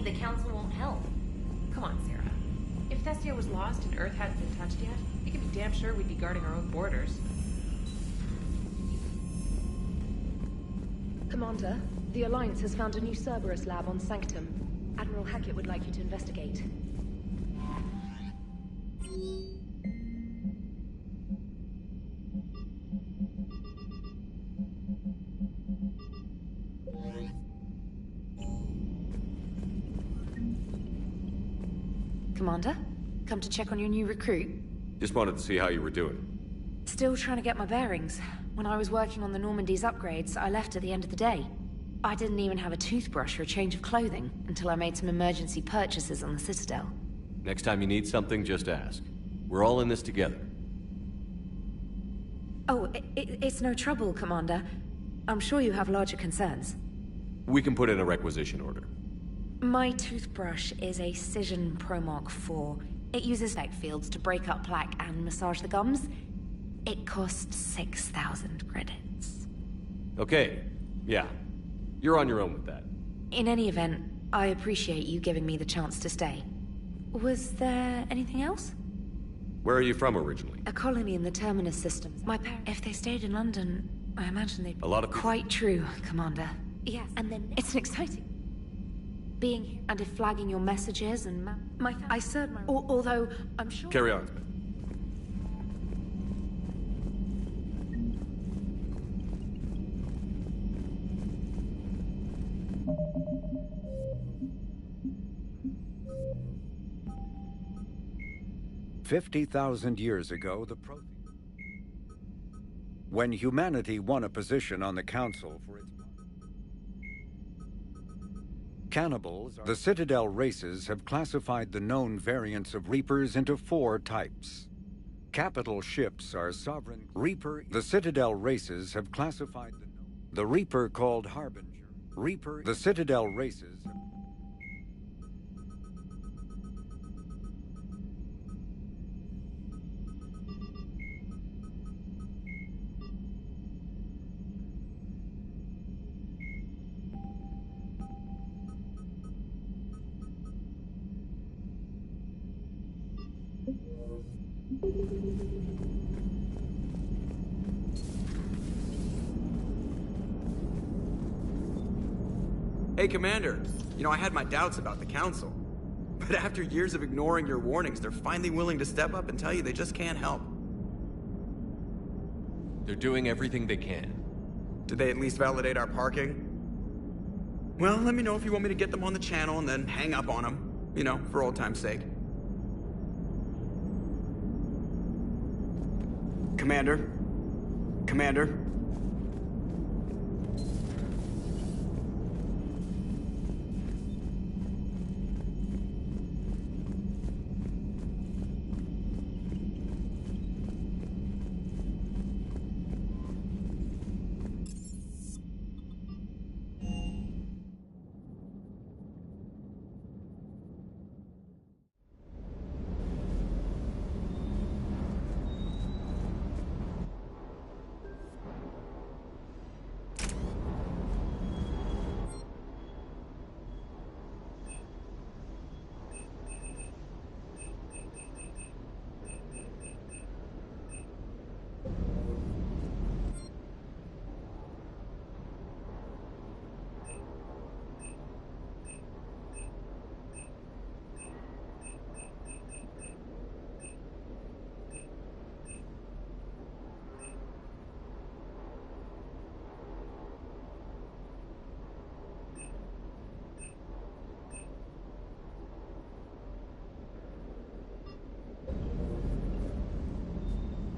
The council won't help. Come on, Sarah. If Thessia was lost and Earth hadn't been touched yet, you can be damn sure we'd be guarding our own borders. Commander, the Alliance has found a new Cerberus lab on Sanctum. Admiral Hackett would like you to investigate. Commander, come to check on your new recruit. Just wanted to see how you were doing. Still trying to get my bearings. When I was working on the Normandy's upgrades, I left at the end of the day. I didn't even have a toothbrush or a change of clothing until I made some emergency purchases on the Citadel. Next time you need something, just ask. We're all in this together. Oh, it's no trouble, Commander. I'm sure you have larger concerns. We can put in a requisition order. My toothbrush is a Cision Pro Mark IV. It uses neck fields to break up plaque and massage the gums. It costs 6,000 credits. Okay, yeah. You're on your own with that. In any event, I appreciate you giving me the chance to stay. Was there anything else? Where are you from originally? A colony in the Terminus system. My parents, if they stayed in London, I imagine they'd... A lot of... Quite true, Commander. Yes, and then it's an exciting... being here, and if flagging your messages and my... I served my... although, I'm sure... Carry on. $50,000 years ago, when humanity won a position on the Council for its... Cannibals, the Citadel races have classified the known variants of Reapers into 4 types. Capital ships are sovereign... Reaper... The Citadel races have classified the Reaper called Harbinger. Reaper... The Citadel races... Hey, Commander. You know, I had my doubts about the Council. But after years of ignoring your warnings, they're finally willing to step up and tell you they just can't help. They're doing everything they can. Did they at least validate our parking? Well, let me know if you want me to get them on the channel and then hang up on them. You know, for old time's sake. Commander? Commander?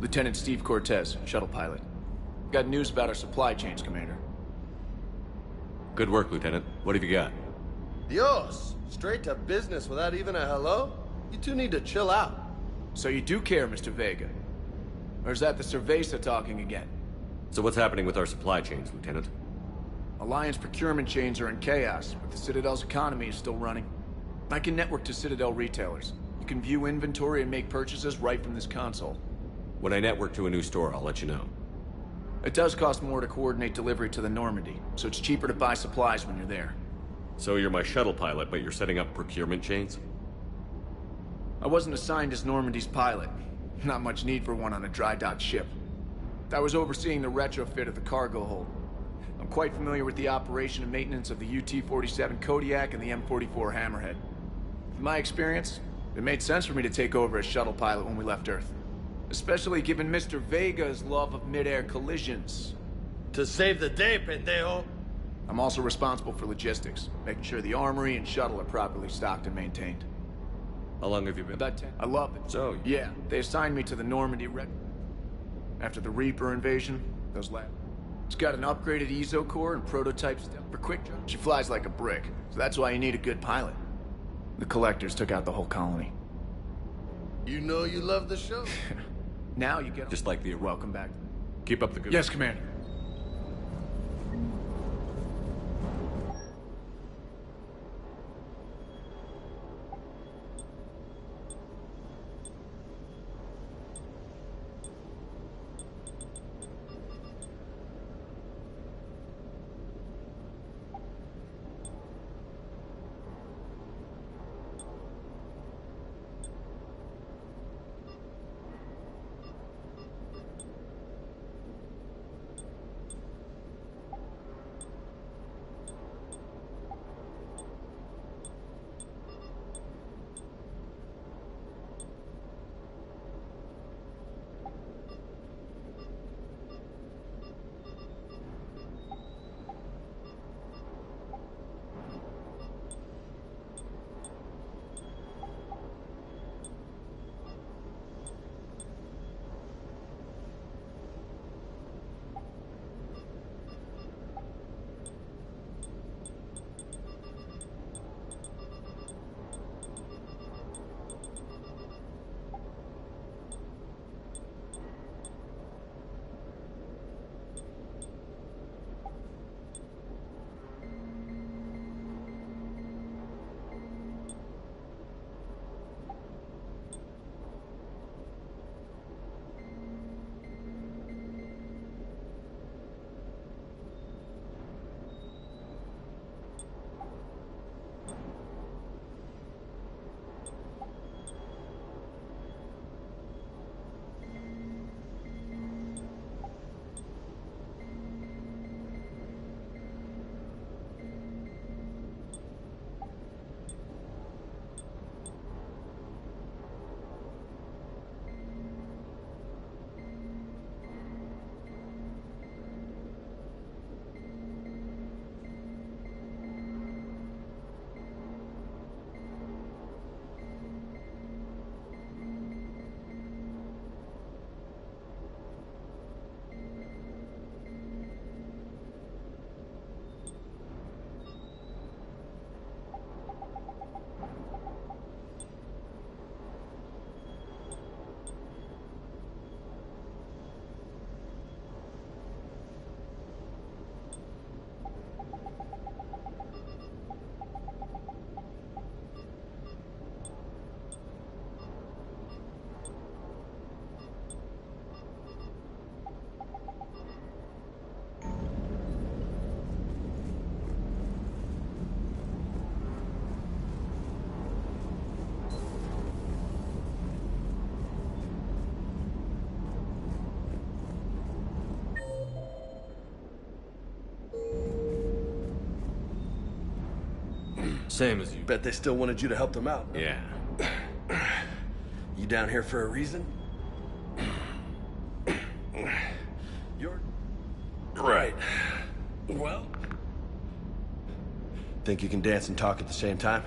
Lieutenant Steve Cortez, shuttle pilot. Got news about our supply chains, Commander. Good work, Lieutenant. What have you got? Dios! Straight to business without even a hello? You two need to chill out. So you do care, Mr. Vega? Or is that the Cerveza talking again? So what's happening with our supply chains, Lieutenant? Alliance procurement chains are in chaos, but the Citadel's economy is still running. I can network to Citadel retailers. You can view inventory and make purchases right from this console. When I network to a new store, I'll let you know. It does cost more to coordinate delivery to the Normandy, so it's cheaper to buy supplies when you're there. So you're my shuttle pilot, but you're setting up procurement chains? I wasn't assigned as Normandy's pilot. Not much need for one on a dry dock ship. I was overseeing the retrofit of the cargo hold. I'm quite familiar with the operation and maintenance of the UT-47 Kodiak and the M44 Hammerhead. With my experience, it made sense for me to take over as shuttle pilot when we left Earth. Especially given Mr. Vega's love of mid-air collisions. To save the day, pendejo! I'm also responsible for logistics, making sure the armory and shuttle are properly stocked and maintained. How long have you been? About 10. I love it. So? Yeah, they assigned me to the Normandy after the Reaper invasion, those labs. It's got an upgraded EZO core and prototype stealth for quick jump. She flies like a brick, so that's why you need a good pilot. The Collectors took out the whole colony. You know you love the show. Now you get... Just like the... Welcome back. Keep up the good... Yes, Commander. Same as you. Bet they still wanted you to help them out. Yeah. You down here for a reason? You're... Right. Well... Think you can dance and talk at the same time?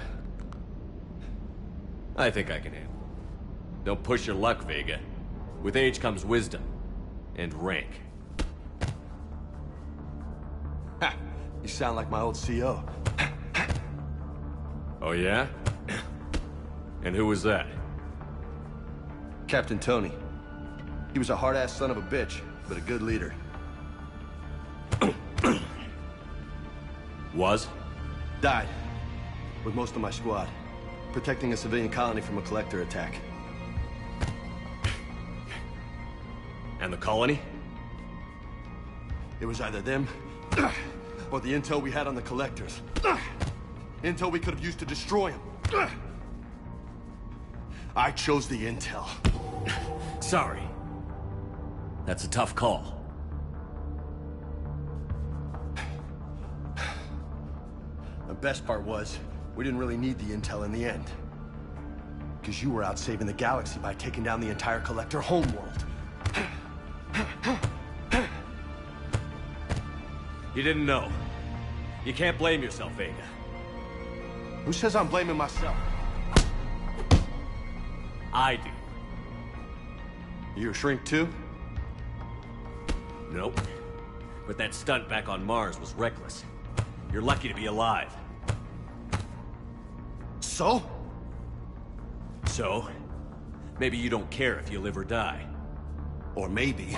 I think I can handle it. Don't push your luck, Vega. With age comes wisdom. And rank. Ha! You sound like my old CO. Oh yeah? And who was that? Captain Tony. He was a hard-ass son of a bitch, but a good leader. Was? Died. With most of my squad. Protecting a civilian colony from a collector attack. And the colony? It was either them, or the intel we had on the collectors. Intel we could have used to destroy them. I chose the intel. Sorry. That's a tough call. The best part was, we didn't really need the intel in the end. Because you were out saving the galaxy by taking down the entire collector homeworld. You didn't know. You can't blame yourself, Vega. Who says I'm blaming myself? I do. You a shrink too? Nope. But that stunt back on Mars was reckless. You're lucky to be alive. So? So? Maybe you don't care if you live or die. Or maybe...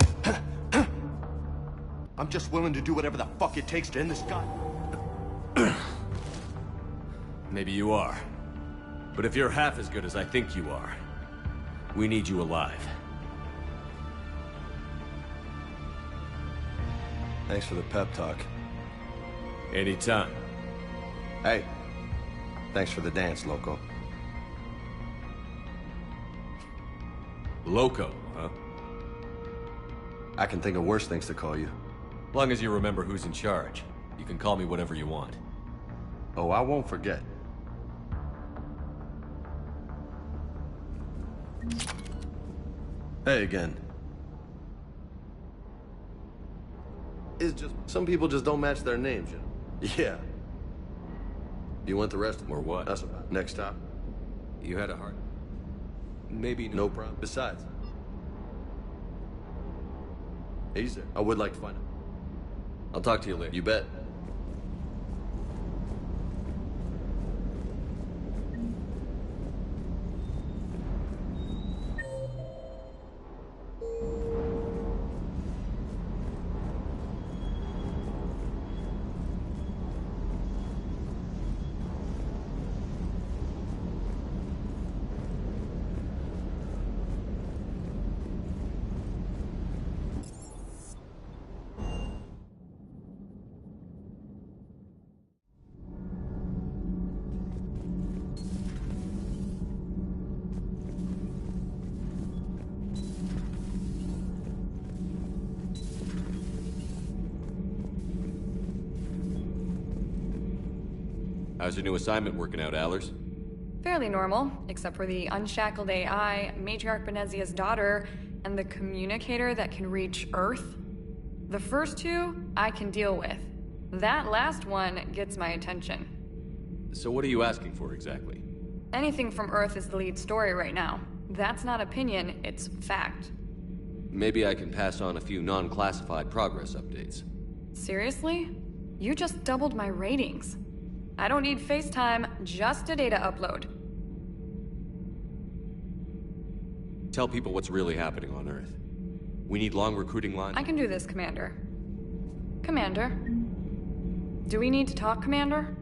I'm just willing to do whatever the fuck it takes to end this guy. Maybe you are. But if you're half as good as I think you are, we need you alive. Thanks for the pep talk. Anytime. Hey, thanks for the dance, Loco. Loco, huh? I can think of worse things to call you. Long as you remember who's in charge, you can call me whatever you want. Oh, I won't forget. Hey again. It's just, some people just don't match their names, you know? Yeah. You want the rest of them? Or what? That's about next stop. You had a heart. Maybe no problem. Besides, easy. I would like to find out. I'll talk to you later. You bet. How's your new assignment working out, Allers? Fairly normal, except for the unshackled AI, Matriarch Benezia's daughter, and the communicator that can reach Earth. The first two, I can deal with. That last one gets my attention. So what are you asking for exactly? Anything from Earth is the lead story right now. That's not opinion, it's fact. Maybe I can pass on a few non-classified progress updates. Seriously? You just doubled my ratings. I don't need FaceTime, just a data upload. Tell people what's really happening on Earth. We need long recruiting lines. I can do this, Commander. Commander? Do we need to talk, Commander?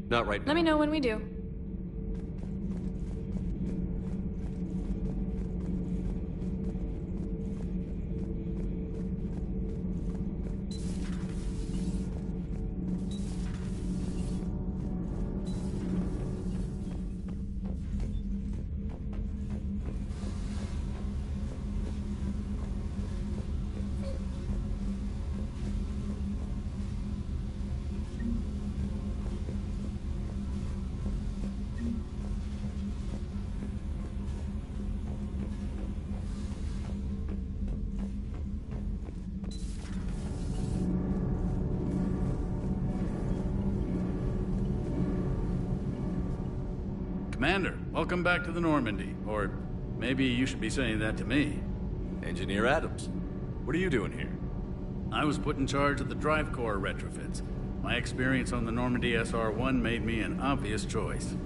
Not right now. Let me know when we do. Commander, welcome back to the Normandy. Or Maybe you should be saying that to me. Engineer Adams, what are you doing here? I was put in charge of the drive core retrofits. My experience on the Normandy SR-1 made me an obvious choice.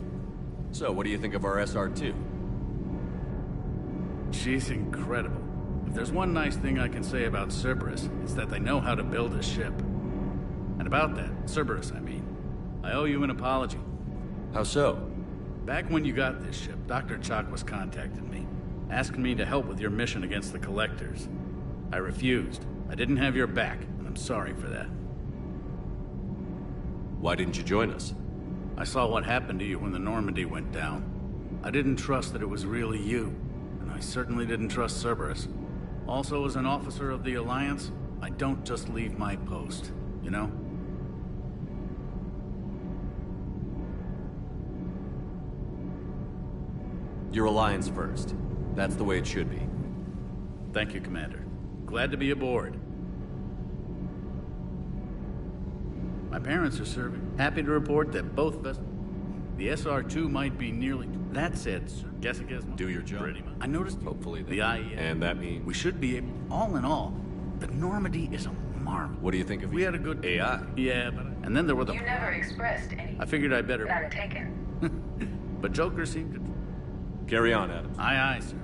So, what do you think of our SR-2? She's incredible. If there's one nice thing I can say about Cerberus, it's that they know how to build a ship. And about that, Cerberus, I mean, I owe you an apology. How so? Back when you got this ship, Dr. Chakwas contacted me, asking me to help with your mission against the Collectors. I refused. I didn't have your back, and I'm sorry for that. Why didn't you join us? I saw what happened to you when the Normandy went down. I didn't trust that it was really you, and I certainly didn't trust Cerberus. Also, as an officer of the Alliance, I don't just leave my post, you know? Your Alliance first. That's the way it should be. Thank you, Commander. Glad to be aboard. My parents are serving. Happy to report that both vessels... The SR-2 might be nearly... That said, sir, guess. Do your job. Pretty much. I noticed... Hopefully the IEA... And that means... We should be able... All in all, the Normandy is a marvel. What do you think of... We had a good... AI? Yeah, but... And then there were the... You never expressed any... I figured I'd better... None taken. But Joker seemed to... Carry on, Adams. Aye, aye, sir.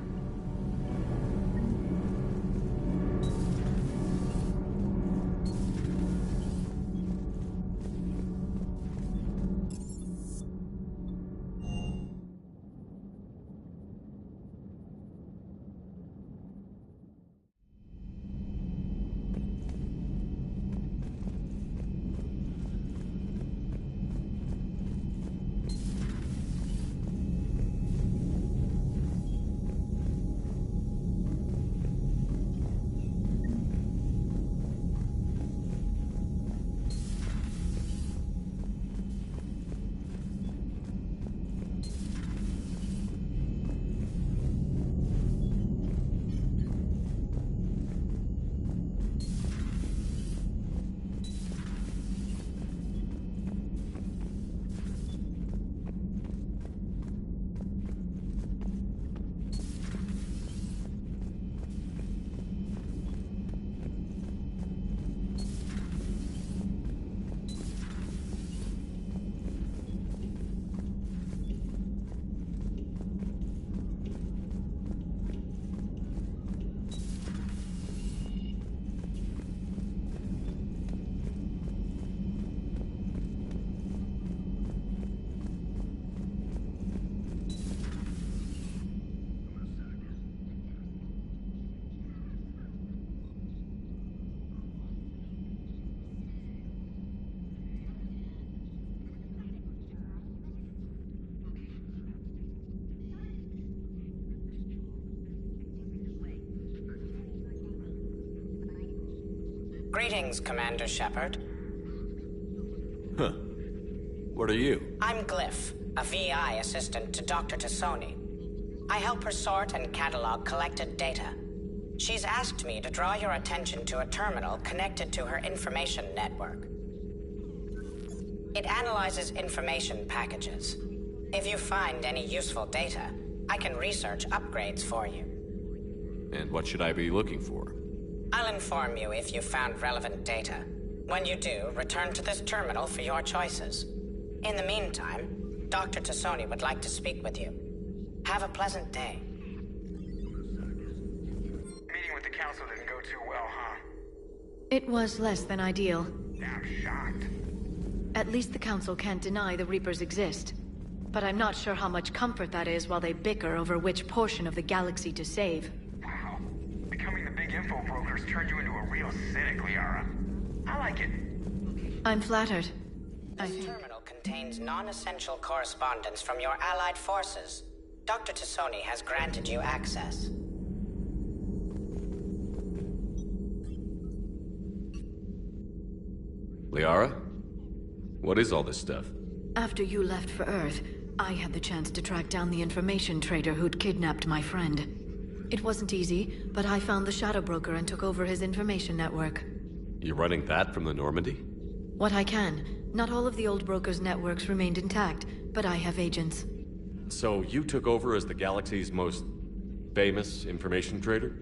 Greetings, Commander Shepard. Huh. What are you? I'm Glyph, a VI assistant to Dr. Tassoni. I help her sort and catalog collected data. She's asked me to draw your attention to a terminal connected to her information network. It analyzes information packages. If you find any useful data, I can research upgrades for you. And what should I be looking for? I'll inform you if you found relevant data. When you do, return to this terminal for your choices. In the meantime, Dr. Tassoni would like to speak with you. Have a pleasant day. Meeting with the council didn't go too well, huh? It was less than ideal. I'm shocked. At least the council can't deny the Reapers exist. But I'm not sure how much comfort that is while they bicker over which portion of the galaxy to save. Wow. Becoming the big info brokers turned you into a real cynic, Liara. I like it. I'm flattered. This terminal contains non-essential correspondence from your allied forces. Dr. Tassoni has granted you access. Liara? What is all this stuff? After you left for Earth, I had the chance to track down the information trader who'd kidnapped my friend. It wasn't easy, but I found the Shadow Broker and took over his information network. You're running that from the Normandy? What I can. Not all of the old broker's networks remained intact, but I have agents. So you took over as the galaxy's most Famous information trader?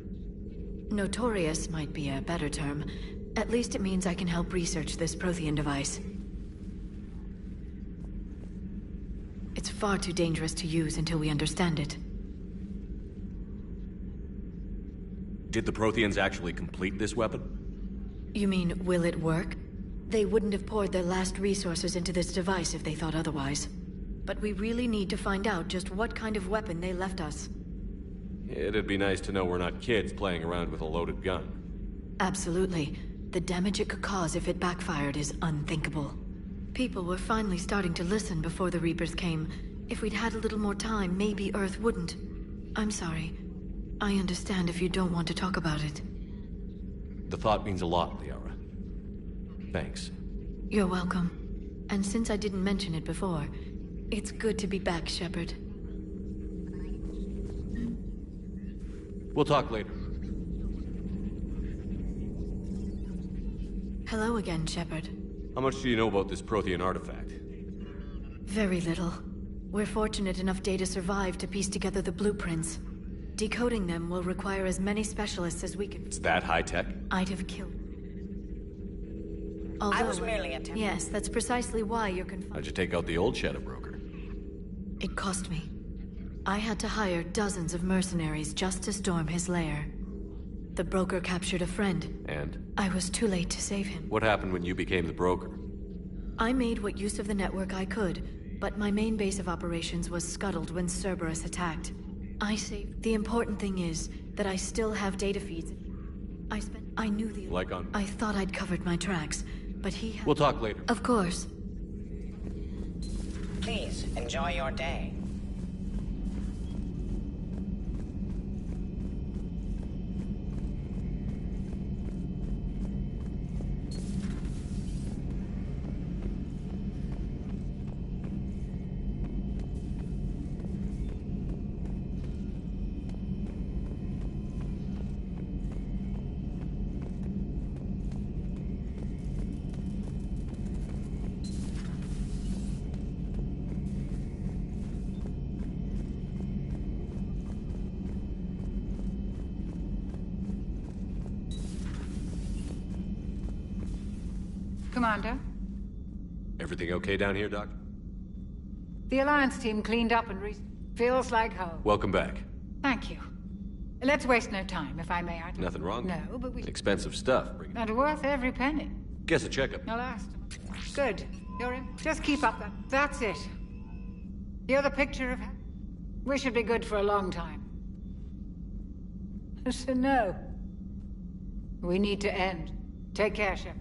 Notorious might be a better term. At least it means I can help research this Prothean device. It's far too dangerous to use until we understand it. Did the Protheans actually complete this weapon? You mean, will it work? They wouldn't have poured their last resources into this device if they thought otherwise. But we really need to find out just what kind of weapon they left us. It'd be nice to know we're not kids playing around with a loaded gun. Absolutely. The damage it could cause if it backfired is unthinkable. People were finally starting to listen before the Reapers came. If we'd had a little more time, maybe Earth wouldn't. I'm sorry. I understand if you don't want to talk about it. The thought means a lot, Liara. Thanks. You're welcome. And since I didn't mention it before, it's good to be back, Shepard. We'll talk later. Hello again, Shepard. How much do you know about this Prothean artifact? Very little. We're fortunate enough Data survived to piece together the blueprints. Decoding them will require as many specialists as we can. It's that high-tech? I'd have killed. Although, I was merely attempting. Yes, that's precisely why you're confined. How'd you take out the old Shadow Broker? It cost me. I had to hire dozens of mercenaries just to storm his lair. The broker captured a friend. And? I was too late to save him. What happened when you became the broker? I made what use of the network I could, but my main base of operations was scuttled when Cerberus attacked. I saved. The important thing is that I still have data feeds. I knew the... Like on... I thought I'd covered my tracks, but he had... We'll talk later. Of course. Please, enjoy your day. Commander? Everything okay down here, Doc? The Alliance team cleaned up and feels like home. Welcome back. Thank you. Let's waste no time, if I may. Nothing wrong? No, but we... Expensive stuff. And worth every penny. Guess a checkup. No last. Good. You're in. Just keep up that. That's it. You're the picture of... We should be good for a long time. So no. We need to end. Take care, Shep.